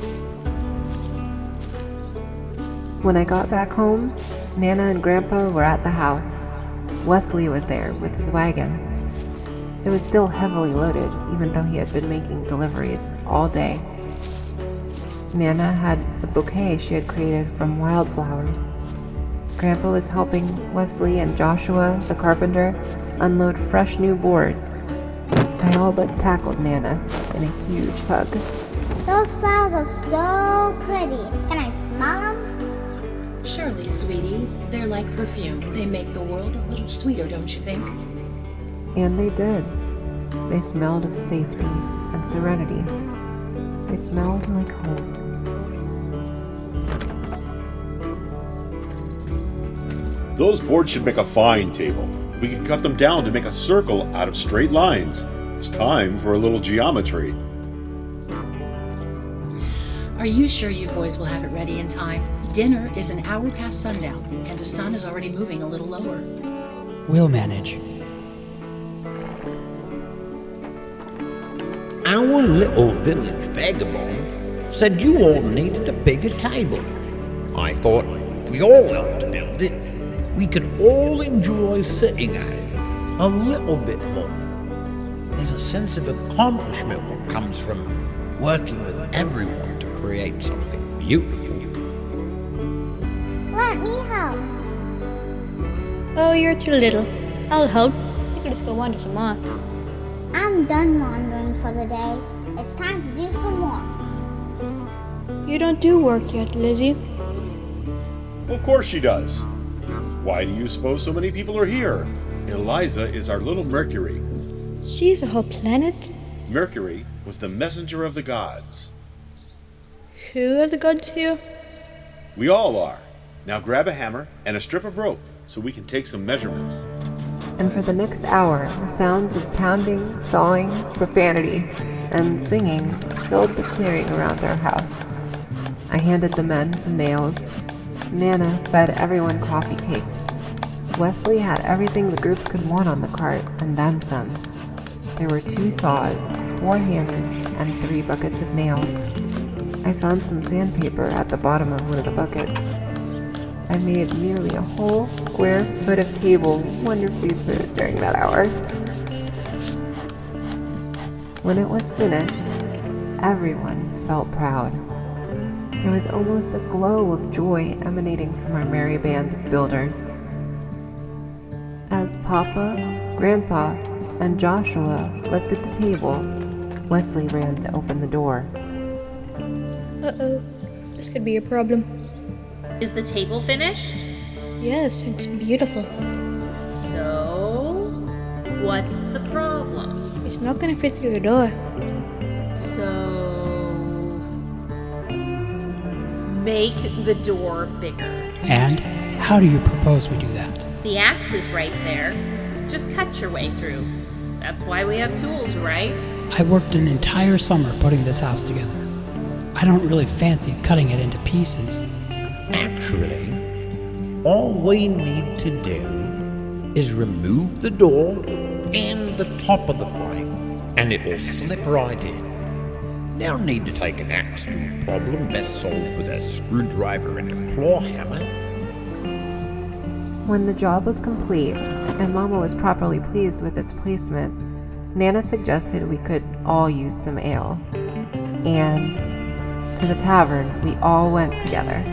When I got back home, Nana and Grandpa were at the house. Wesley was there with his wagon. It was still heavily loaded, even though he had been making deliveries all day. Nana had a bouquet she had created from wildflowers. Grandpa was helping Wesley and Joshua, the carpenter, unload fresh new boards. I all but tackled Nana in a huge hug. Those flowers are so pretty. Can I smell them? Surely, sweetie. They're like perfume. They make the world a little sweeter, don't you think? And they did. They smelled of safety and serenity. They smelled like home. Those boards should make a fine table. We can cut them down to make a circle out of straight lines. It's time for a little geometry. Are you sure you boys will have it ready in time? Dinner is an hour past sundown, and the sun is already moving a little lower. We'll manage. our little village vagabond said you all needed a bigger table. I thought if we all helped build it, we could all enjoy sitting at it a little bit more. There's a sense of accomplishment that comes from working with everyone to create something beautiful. Let me help. Oh, you're too little. I'll help. You can just go wander some more. I'm done wandering for the day. It's time to do some more. You don't do work yet, Lizzie. Of course she does. Why do you suppose so many people are here? Eliza is our little Mercury. She's a whole planet? Mercury was the messenger of the gods. Who are the gods here? We all are. Now grab a hammer and a strip of rope so we can take some measurements. And for the next hour, the sounds of pounding, sawing, profanity, and singing filled the clearing around our house. I handed the men some nails. Nana fed everyone coffee cake. Wesley had everything the groups could want on the cart, and then some. There were 2 saws, 4 hammers, and 3 buckets of nails. I found some sandpaper at the bottom of one of the buckets. I made nearly a whole square foot of table wonderfully smooth during that hour. When it was finished, everyone felt proud. There was almost a glow of joy emanating from our merry band of builders. As Papa, Grandpa, and Joshua lifted the table, Wesley ran to open the door. Uh-oh. This could be a problem. Is the table finished? Yes, it's beautiful. So, what's the problem? It's not gonna fit through the door. So, make the door bigger. And how do you propose we do that? The axe is right there. Just cut your way through. That's why we have tools, right? I worked an entire summer putting this house together. I don't really fancy cutting it into pieces. Actually, all we need to do is remove the door and the top of the frame, and it will slip right in. No need to take an axe to a problem best solved with a screwdriver and a claw hammer. When the job was complete, and Mama was properly pleased with its placement, Nana suggested we could all use some ale. And to the tavern we all went together.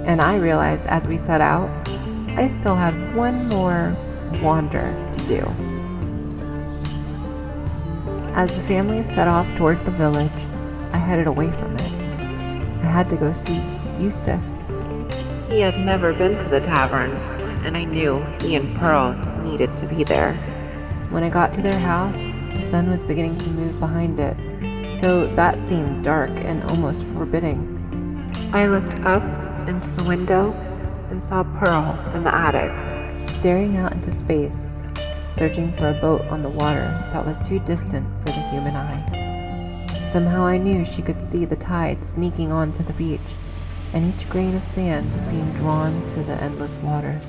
And I realized as we set out, I still had one more wander to do. As the family set off toward the village, I headed away from it. I had to go see Eustace. He had never been to the tavern, and I knew he and Pearl needed to be there. When I got to their house, the sun was beginning to move behind it, so that seemed dark and almost forbidding. I looked up into the window and saw Pearl in the attic, staring out into space, searching for a boat on the water that was too distant for the human eye. Somehow I knew she could see the tide sneaking onto the beach, and each grain of sand being drawn to the endless water.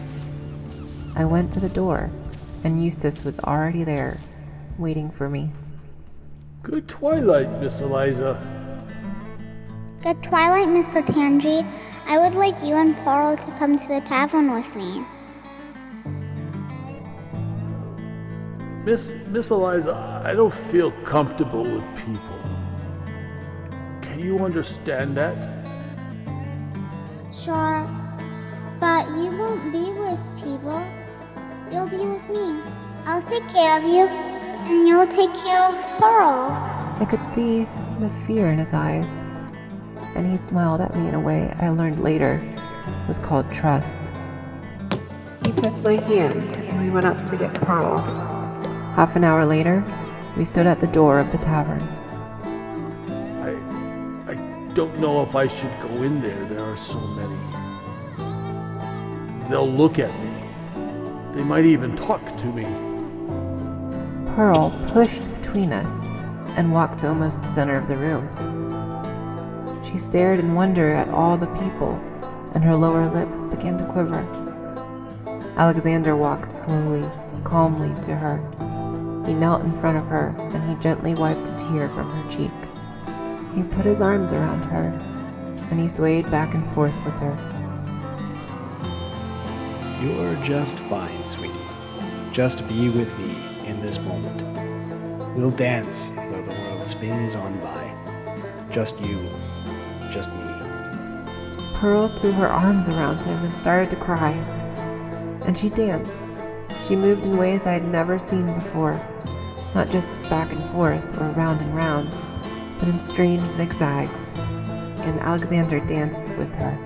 I went to the door, and Eustace was already there, waiting for me. Good twilight, Miss Eliza. Good twilight, Mr. Tandry. I would like you and Pearl to come to the tavern with me. Miss Eliza, I don't feel comfortable with people. Can you understand that? Sure, but you won't be with people. You'll be with me. I'll take care of you, and you'll take care of Pearl. I could see the fear in his eyes, and he smiled at me in a way I learned later was called trust. He took my hand, and we went up to get Pearl. Half an hour later, we stood at the door of the tavern. I don't know if I should go in there. There are so many. They'll look at me. They might even talk to me. Pearl pushed between us and walked to almost the center of the room. She stared in wonder at all the people, and her lower lip began to quiver. Alexander walked slowly, calmly to her. He knelt in front of her, and he gently wiped a tear from her cheek. He put his arms around her, and he swayed back and forth with her. You're just fine, sweetie. Just be with me in this moment. We'll dance while the world spins on by. Just you, just me. Pearl threw her arms around him and started to cry. And she danced. She moved in ways I had never seen before, not just back and forth or round and round, but in strange zigzags, and Alexander danced with her.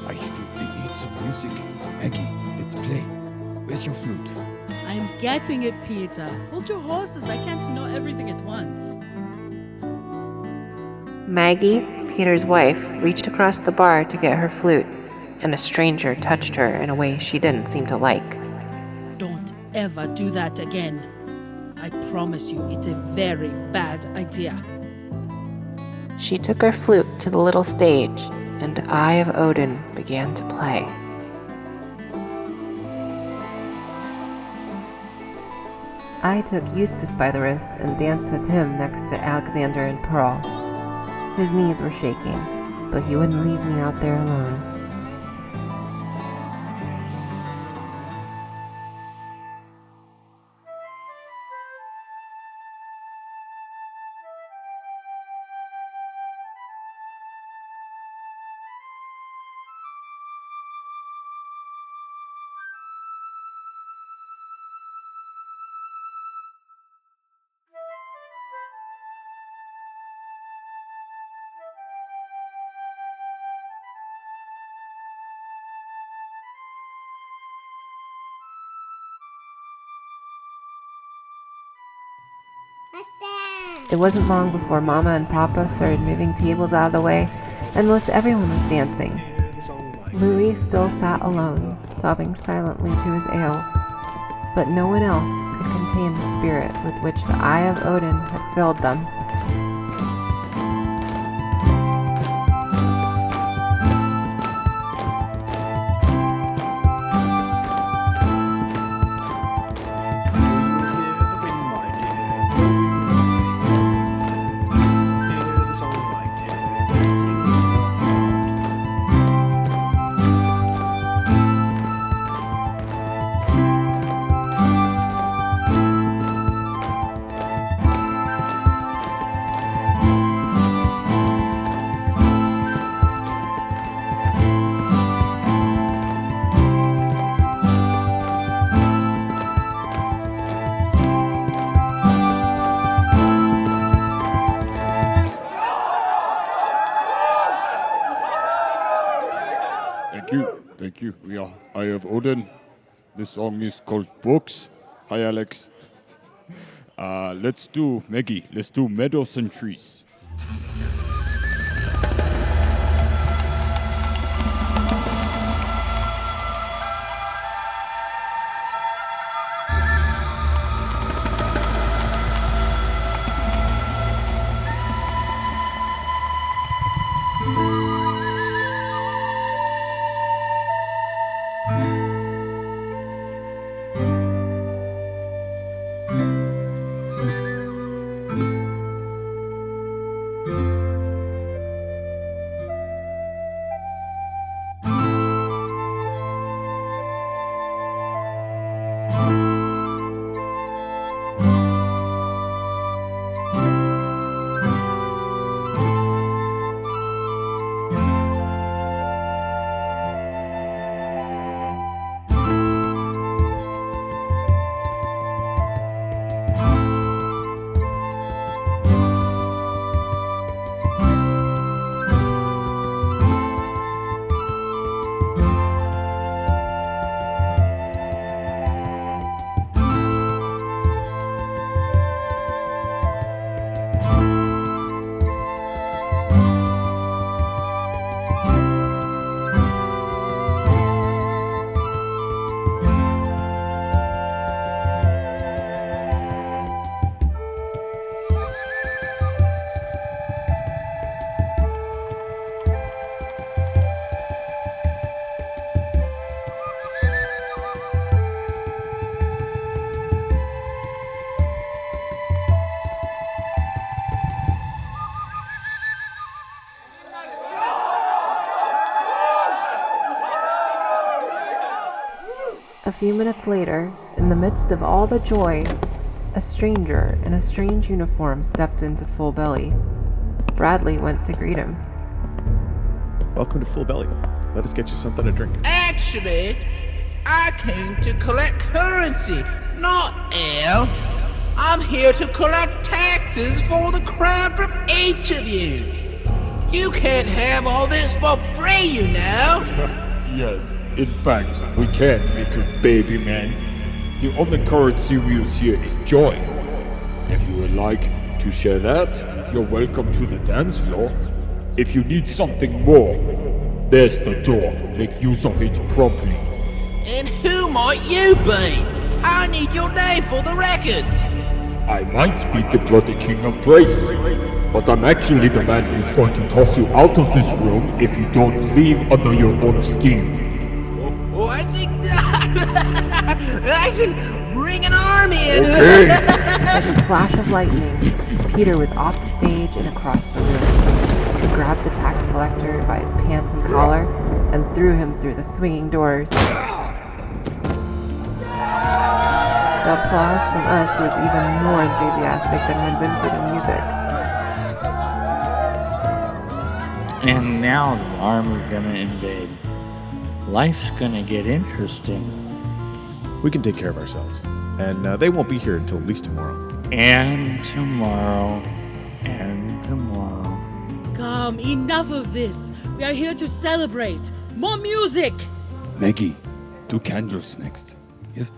I think they need some music. Maggie, let's play. Where's your flute? I'm getting it, Peter. Hold your horses. I can't know everything at once. Maggie, Peter's wife, reached across the bar to get her flute, and a stranger touched her in a way she didn't seem to like. Don't ever do that again. I promise you, it's a very bad idea. She took her flute to the little stage, and Eye of Odin began to play. I took Eustace by the wrist and danced with him next to Alexander and Pearl. His knees were shaking, but he wouldn't leave me out there alone. It wasn't long before Mama and Papa started moving tables out of the way, and most everyone was dancing. Louis still sat alone, sobbing silently to his ale, but no one else could contain the spirit with which the Eye of Odin had filled them. Thank you. We are Eye of Odin. This song is called Books. Hi, Alex. Let's do, Maggie, let's do Meadows and Trees. A few minutes later, in the midst of all the joy, a stranger in a strange uniform stepped into Full Belly. Bradley went to greet him. Welcome to Full Belly. Let us get you something to drink. Actually, I came to collect currency, not ale. I'm here to collect taxes for the crown from each of you. You can't have all this for free, you know. Yes, in fact, we can, little baby man. The only currency we use here is joy. If you would like to share that, you're welcome to the dance floor. If you need something more, there's the door. Make use of it promptly. And who might you be? I need your name for the records. I might be the bloody king of praise, but I'm actually the man who's going to toss you out of this room if you don't leave under your own steam. Oh, I think I can bring an army in. Okay. Like a flash of lightning, Peter was off the stage and across the room. He grabbed the tax collector by his pants and collar and threw him through the swinging doors. The applause from us was even more enthusiastic than had been for the music. And now the army's gonna invade. Life's gonna get interesting. We can take care of ourselves. And they won't be here until at least tomorrow. And tomorrow. And tomorrow. Come, enough of this. We are here to celebrate. More music. Maggie, 2 candles next. Yes?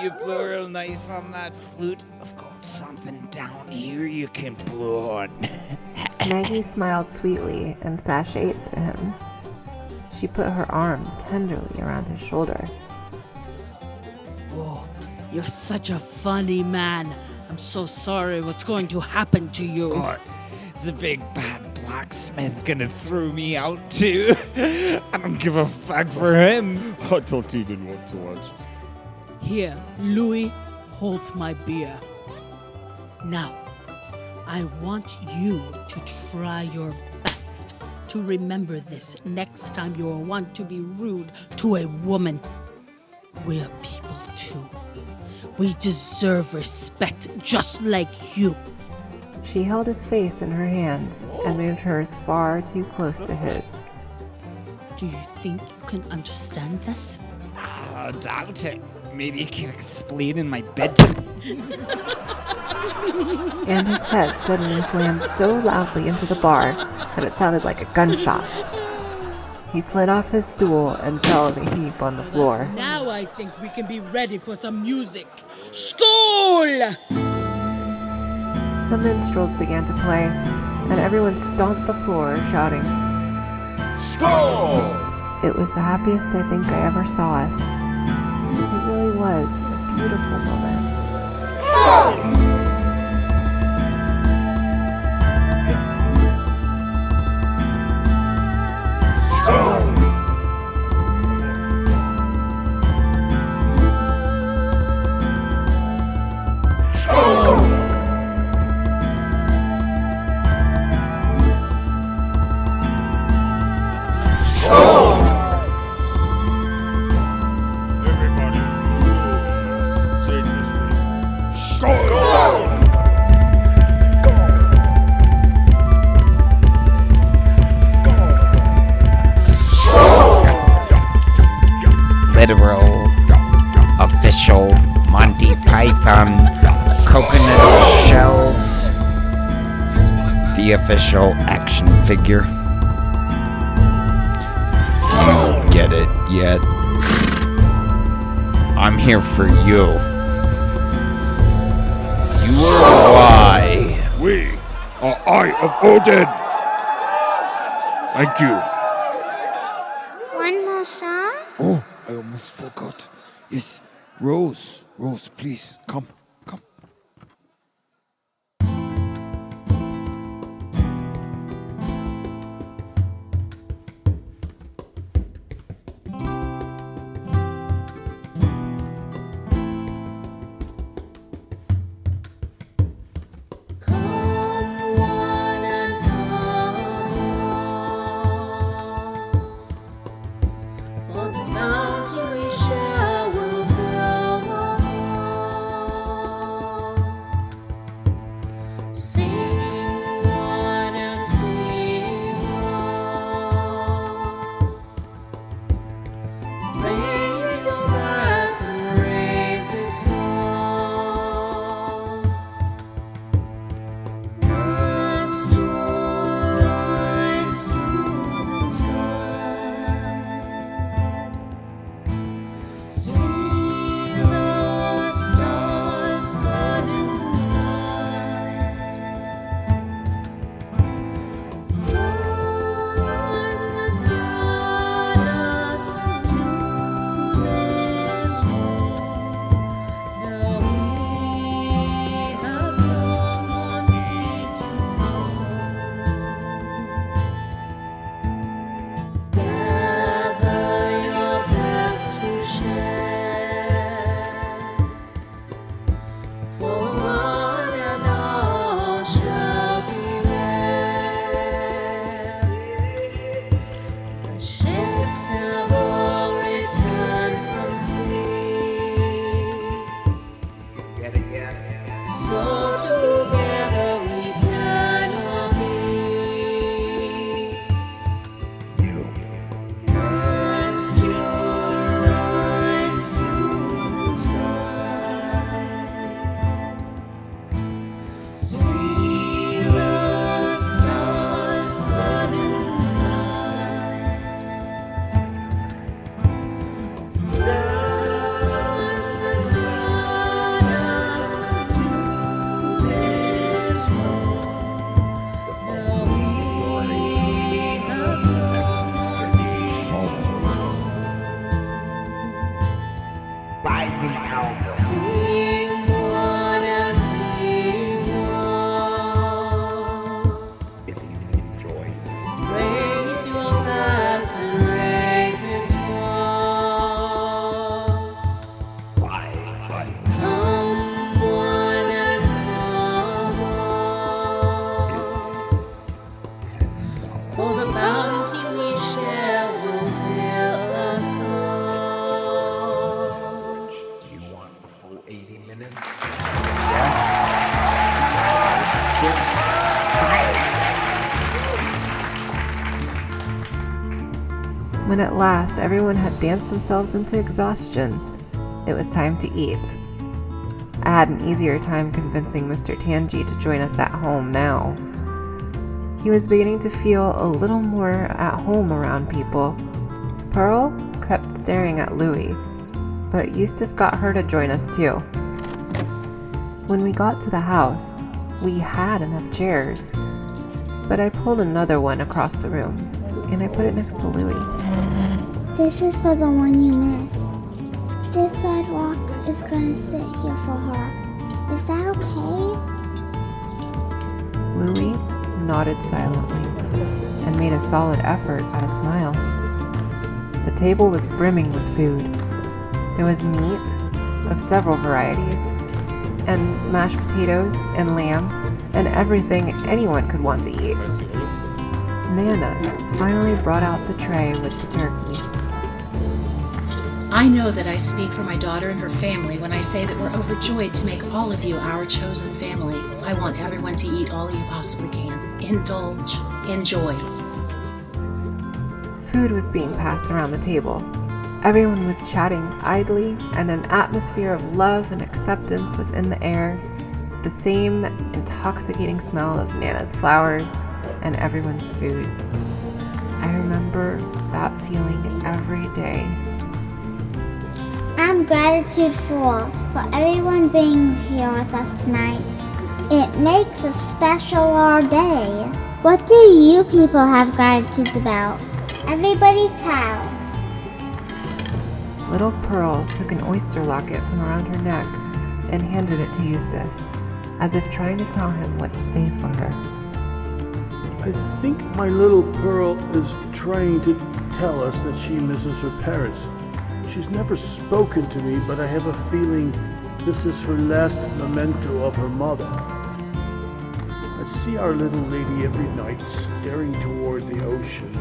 You blew real nice on that flute. I've got something down here you can blow on. Maggie smiled sweetly and sashayed to him. She put her arm tenderly around his shoulder. Whoa, you're such a funny man. I'm so sorry what's going to happen to you. Oh, is a big bad blacksmith gonna throw me out too? I don't give a fuck for him. I don't even want to watch. Here, Louis holds my beer. Now, I want you to try your best to remember this next time you want to be rude to a woman. We're people too. We deserve respect just like you. She held his face in her hands and moved hers far too close to his. Do you think you can understand that? I doubt it. Maybe you can explain in my bedroom. And his head suddenly slammed so loudly into the bar that it sounded like a gunshot. He slid off his stool and fell in a heap on the floor. Now I think we can be ready for some music. School! The minstrels began to play, and everyone stomped the floor, shouting, Skull! It was the happiest I think I ever saw us. It really was a beautiful moment. Everybody, say it this way. Skull! Literal, official Monty Python coconut shells. The official action figure. Do you get it yet? I'm here for you. You are why. We are Eye of Odin. Thank you. One more song? Oh, I almost forgot. Yes, Rose. Rose, please, come. For this mountain we shall will fill our heart. Sing on and sing on. Raise your glass and raise it tall. Cast your eyes to the sky. See the stars burning bright. Stars that guide us to this world. Now we have no more need to gather your best to share. For one and all shall be there. The ships have all returned from sea. So together we can all be. Cast your eyes to the sky. See the stars burning bright. Stars that guide us to this world. Now we have no more need to sing one and sing one. If you enjoy this, raise your glass and raise it tall. Come one and come all. For the bounty we share will fill us all. Do you want a full 80 minutes? When at last everyone had danced themselves into exhaustion, it was time to eat. I had an easier time convincing Mr. Tangi to join us at home now. He was beginning to feel a little more at home around people. Pearl kept staring at Louis, but Eustace got her to join us too. When we got to the house, we had enough chairs, but I pulled another one across the room. and I put it next to Louie. This is for the one you miss. This sidewalk is gonna sit here for her. Is that okay? Louie nodded silently and made a solid effort at a smile. The table was brimming with food. There was meat of several varieties, and mashed potatoes and lamb, and everything anyone could want to eat. Nana finally brought out the tray with the turkey. I know that I speak for my daughter and her family when I say that we're overjoyed to make all of you our chosen family. I want everyone to eat all you possibly can. Indulge. Enjoy. Food was being passed around the table. Everyone was chatting idly, and an atmosphere of love and acceptance was in the air, with the same intoxicating smell of Nana's flowers and everyone's foods. I remember that feeling every day. I'm gratitudeful for everyone being here with us tonight. It makes a special our day. What do you people have gratitudes about? Everybody tell. Little Pearl took an oyster locket from around her neck and handed it to Eustace, as if trying to tell him what to say for her. I think my little Pearl is trying to tell us that she misses her parents. She's never spoken to me, but I have a feeling this is her last memento of her mother. I see our little lady every night staring toward the ocean,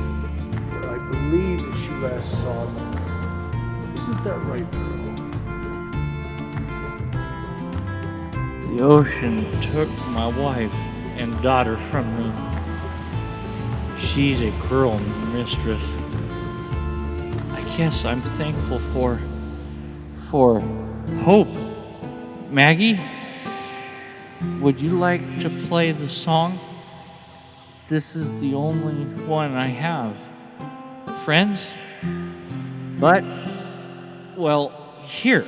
where I believe she last saw them. Isn't that right, Pearl? The ocean took my wife and daughter from me. She's a cruel mistress. I guess I'm thankful for hope. Maggie, would you like to play the song? This is the only one I have. Friends? But, well, here.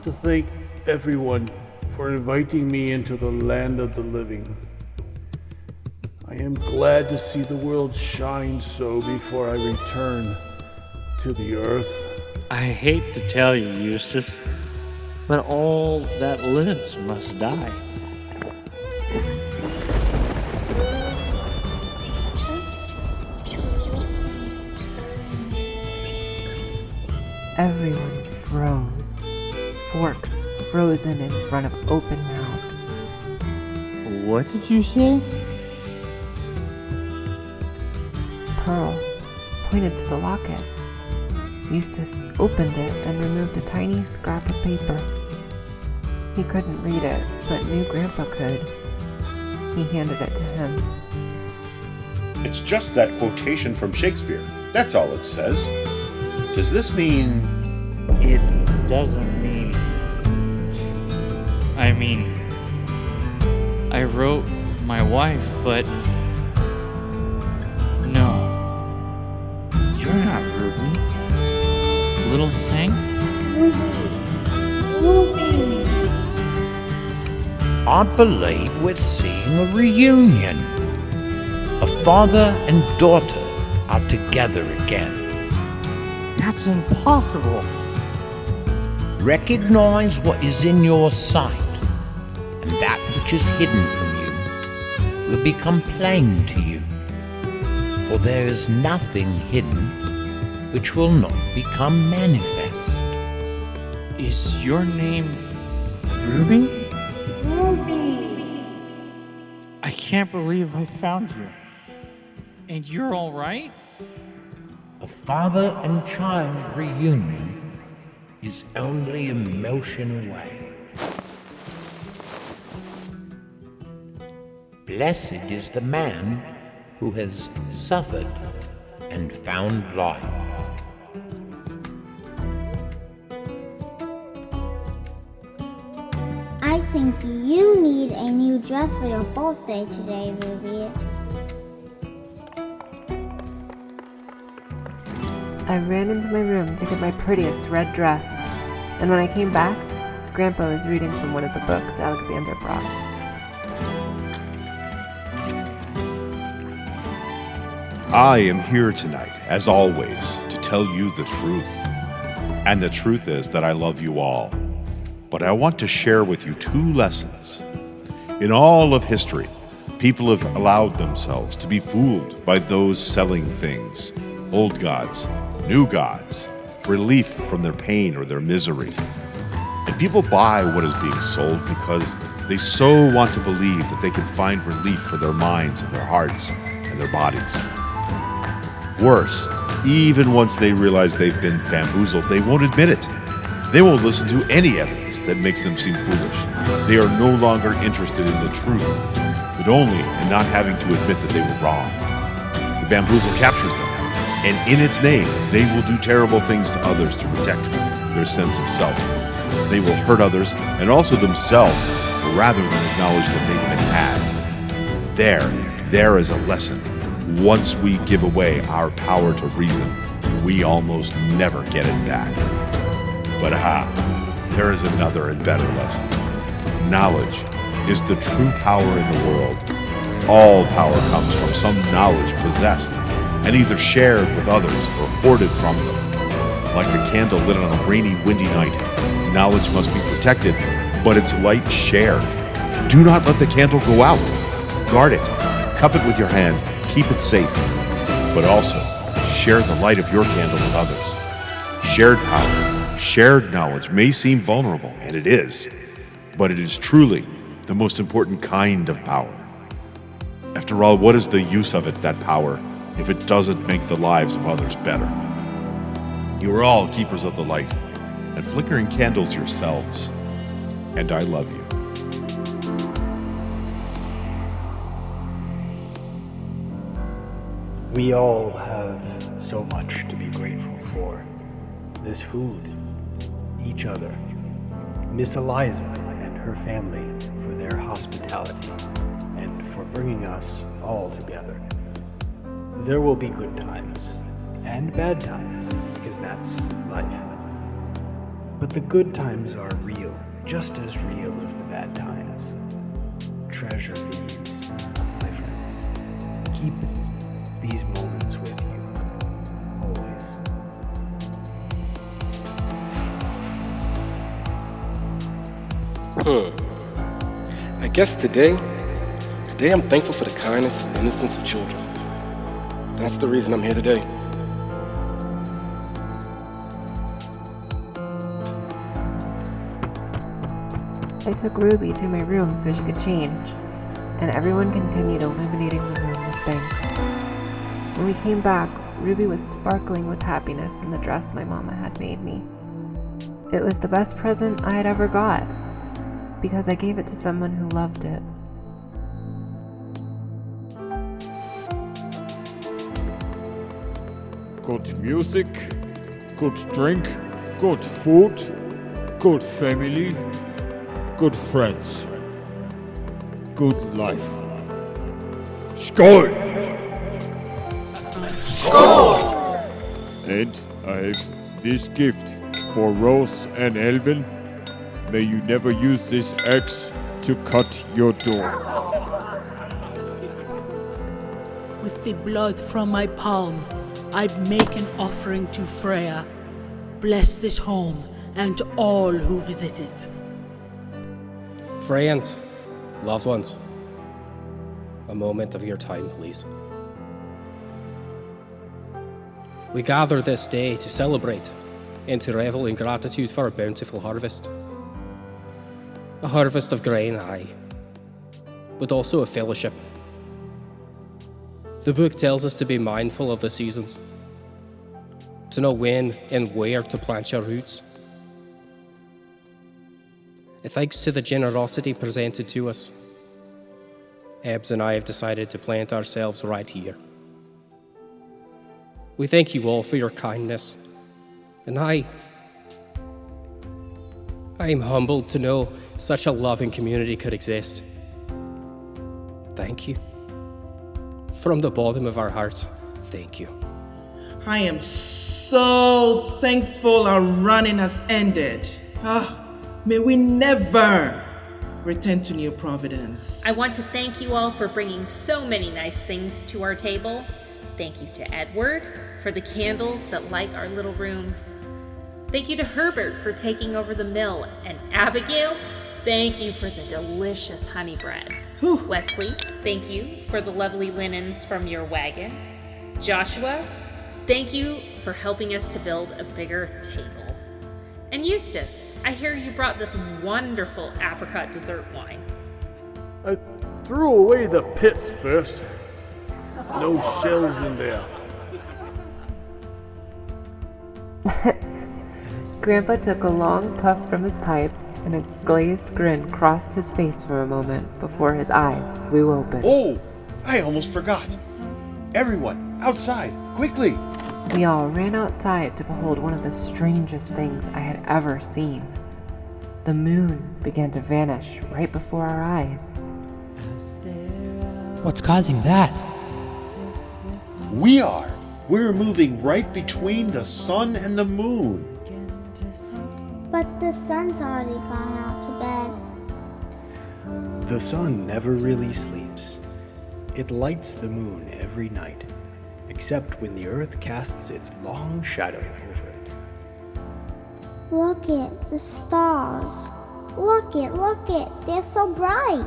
to thank everyone for inviting me into the land of the living. I am glad to see the world shine so before I return to the earth. I hate to tell you, Eustace, but all that lives must die. Everyone froze. Forks frozen in front of open mouths. What did you say? Pearl pointed to the locket. Eustace opened it and removed a tiny scrap of paper. He couldn't read it, but knew Grandpa could. He handed it to him. It's just that quotation from Shakespeare. That's all it says. Does this mean... It doesn't mean... I mean... I wrote my wife, but... No. You're not Ruby. Little thing? I believe we're seeing a reunion. A father and daughter are together again. That's impossible. Recognize what is in your sight, and that which is hidden from you will become plain to you. For there is nothing hidden which will not become manifest. Is your name Ruby? Ruby. I can't believe I found you. And you're all right? A father and child reunion is only a motion away. Blessed is the man who has suffered and found life. I think you need a new dress for your birthday today, Ruby. I ran into my room to get my prettiest red dress, and when I came back, Grandpa was reading from one of the books Alexander brought. I am here tonight, as always, to tell you the truth. And the truth is that I love you all. But I want to share with you 2 lessons. In all of history, people have allowed themselves to be fooled by those selling things, old gods, new gods, relief from their pain or their misery. And people buy what is being sold because they so want to believe that they can find relief for their minds and their hearts and their bodies. Worse, even once they realize they've been bamboozled, they won't admit it. They won't listen to any evidence that makes them seem foolish. They are no longer interested in the truth, but only in not having to admit that they were wrong. The bamboozle captures them, and in its name, they will do terrible things to others to protect their sense of self. They will hurt others and also themselves, rather than acknowledge that they've been had. There is a lesson. Once we give away our power to reason, we almost never get it back. But there is another and better lesson. Knowledge is the true power in the world. All power comes from some knowledge possessed and either shared with others or hoarded from them. Like a candle lit on a rainy, windy night, knowledge must be protected, but its light shared. Do not let the candle go out. Guard it. Cup it with your hand. Keep it safe. But also, share the light of your candle with others. Shared power, shared knowledge may seem vulnerable, and it is, but it is truly the most important kind of power. After all, what is the use of it, that power, if it doesn't make the lives of others better? You are all keepers of the light, and flickering candles yourselves, and I love you. We all have so much to be grateful for. This food, each other, Miss Eliza and her family for their hospitality, and for bringing us all together. There will be good times and bad times, because that's life. But the good times are real, just as real as the bad times. Treasure these, my friends. Keep these moments with you, always. I guess today I'm thankful for the kindness and innocence of children. That's the reason I'm here today. I took Ruby to my room so she could change, and everyone continued illuminating the room with thanks. When we came back, Ruby was sparkling with happiness in the dress my mama had made me. It was the best present I had ever got, because I gave it to someone who loved it. Good music, good drink, good food, good family, good friends, good life. Skål! Skål! And I have this gift for Rose and Elvin. May you never use this axe to cut your door. With the blood from my palm, I make an offering to Freya. Bless this home and all who visit it. Friends, loved ones, a moment of your time, please. We gather this day to celebrate and to revel in gratitude for a bountiful harvest. A harvest of grain, aye, but also of fellowship. The book tells us to be mindful of the seasons, to know when and where to plant your roots. Thanks to the generosity presented to us, Ebbs and I have decided to plant ourselves right here. We thank you all for your kindness, and I am humbled to know such a loving community could exist. Thank you. From the bottom of our hearts, thank you. I am so thankful our running has ended. May we never return to New Providence. I want to thank you all for bringing so many nice things to our table. Thank you to Edward for the candles that light our little room. Thank you to Herbert for taking over the mill. And Abigail, thank you for the delicious honey bread. Wesley, thank you for the lovely linens from your wagon. Joshua, thank you for helping us to build a bigger table. And Eustace, I hear you brought this wonderful apricot dessert wine. I threw away the pits first. No shells in there. Grandpa took a long puff from his pipe, and a glazed grin crossed his face for a moment before his eyes flew open. Oh, I almost forgot. Everyone, outside, quickly! We all ran outside to behold one of the strangest things I had ever seen. The moon began to vanish right before our eyes. What's causing that? We're moving right between the sun and the moon. But the sun's already gone out to bed. The sun never really sleeps. It lights the moon every night, except when the earth casts its long shadow over it. Look it, the stars. Look it, they're so bright.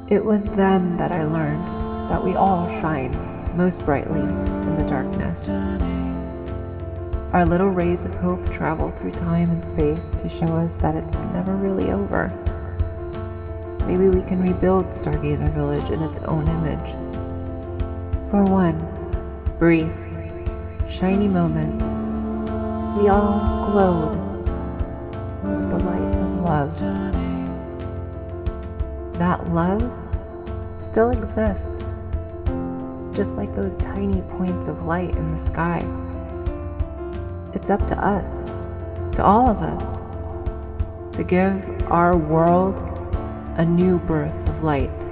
It was then that I learned that we all shine most brightly in the darkness. Our little rays of hope travel through time and space to show us that it's never really over. Maybe we can rebuild Stargazer Village in its own image. For one brief, shiny moment, we all glowed with the light of love. That love still exists, just like those tiny points of light in the sky. It's up to us, to all of us, to give our world a new birth of light.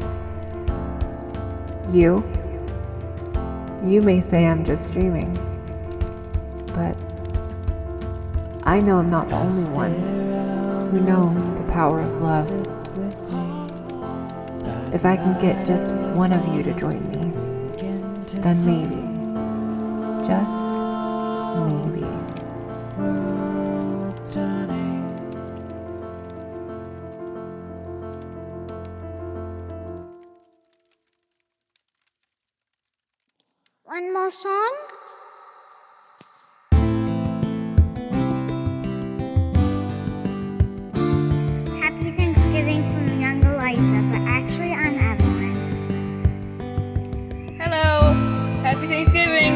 You may say I'm just dreaming, but I know I'm not the only one who knows the power of love. If I can get just one of you to join me, then maybe, just maybe, One more song? Happy Thanksgiving from young Eliza, but actually I'm Evelyn. Hello. Happy Thanksgiving.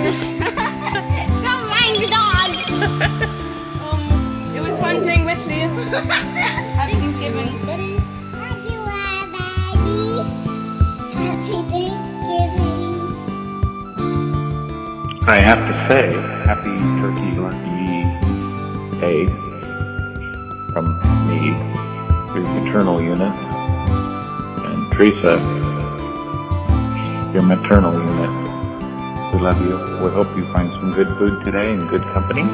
Don't mind the dog! It was fun playing with you. Happy Thanksgiving. Happy Thanksgiving. I have to say, happy Turkey Day from me, your paternal unit, and Teresa, your maternal unit. We love you. We hope you find some good food today and good company, and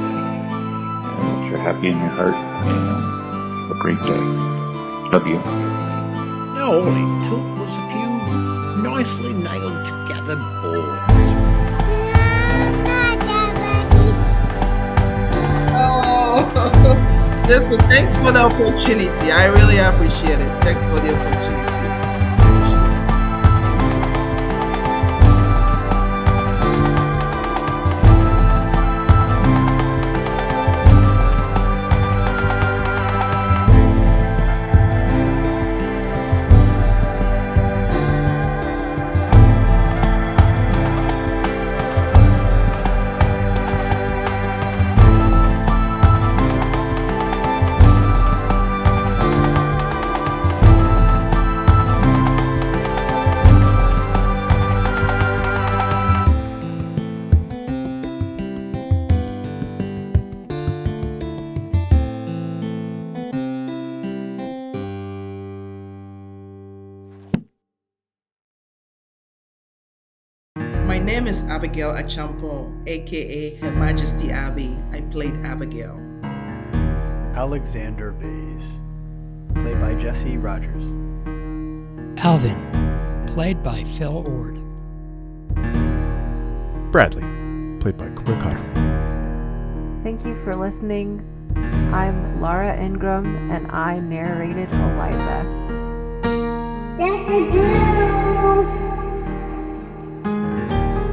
that you're happy in your heart, and have a great day. Love you. All it took was a few nicely nailed together boards. Listen, thanks for the opportunity. I really appreciate it. Thanks for the opportunity. My name is Abigail Achampo, aka Her Majesty Abby. I played Abigail. Alexander Bays, played by Jesse Rogers. Alvin, played by Phil Ord. Bradley, played by Corey Cottrell. Thank you for listening. I'm Laura Ingram, and I narrated Eliza. That's a girl!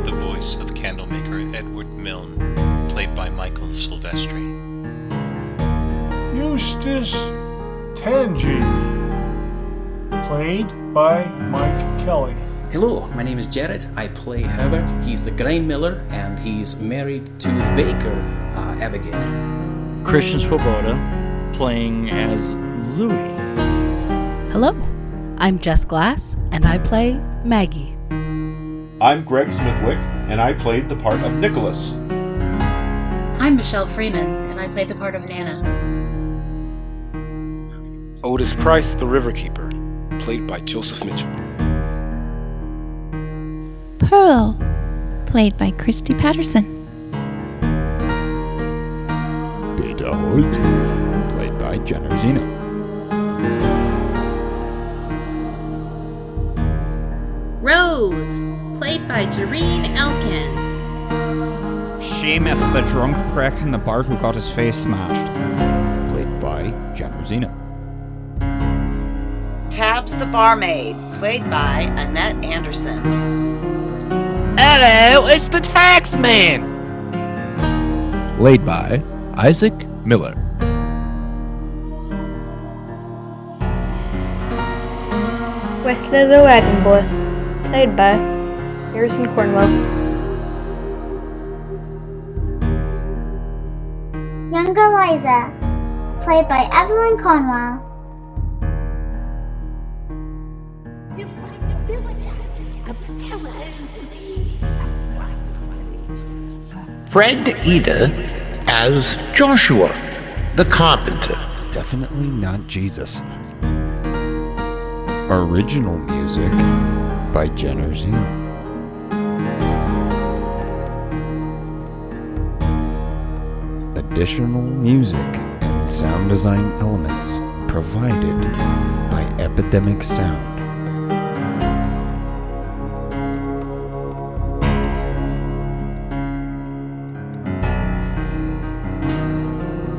The voice of candlemaker Edward Milne, played by Michael Silvestri. Eustace Tangi, played by Mike Kelly. Hello, my name is Jared. I play Herbert. He's the grain miller, and he's married to the baker, Abigail. Christian Swoboda, playing as Louis. Hello, I'm Jess Glass, and I play Maggie. I'm Greg Smithwick, and I played the part of Nicholas. I'm Michelle Freeman, and I played the part of Nana. Otis Price, the Riverkeeper, played by Joseph Mitchell. Pearl, played by Christy Patterson. Peter Holt, played by Jenner Zeno. Rose, played by Jareen Elkins. Seamus, the drunk prick in the bar who got his face smashed. Played by Jenner Zeno. Tabs the barmaid, played by Annette Anderson. Hello, it's the tax man! Played by Isaac Miller. Wesley the Wagon Boy, played by Harrison Cornwell. Young Eliza, played by Evelyn Cornwell. Fred Eder as Joshua, the carpenter. Definitely not Jesus. Original music by Jenner Zeno. additional music and sound design elements provided by Epidemic Sound.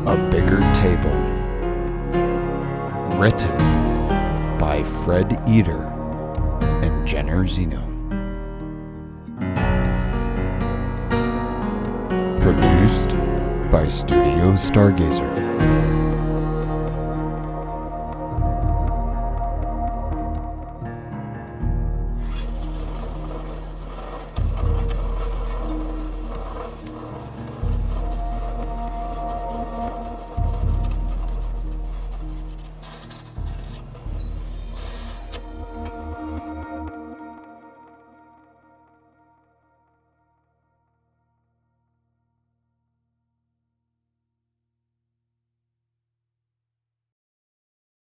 A Bigger Table. Written by Fred Eder and Jenner Zeno. Produced by Studio Stargazer.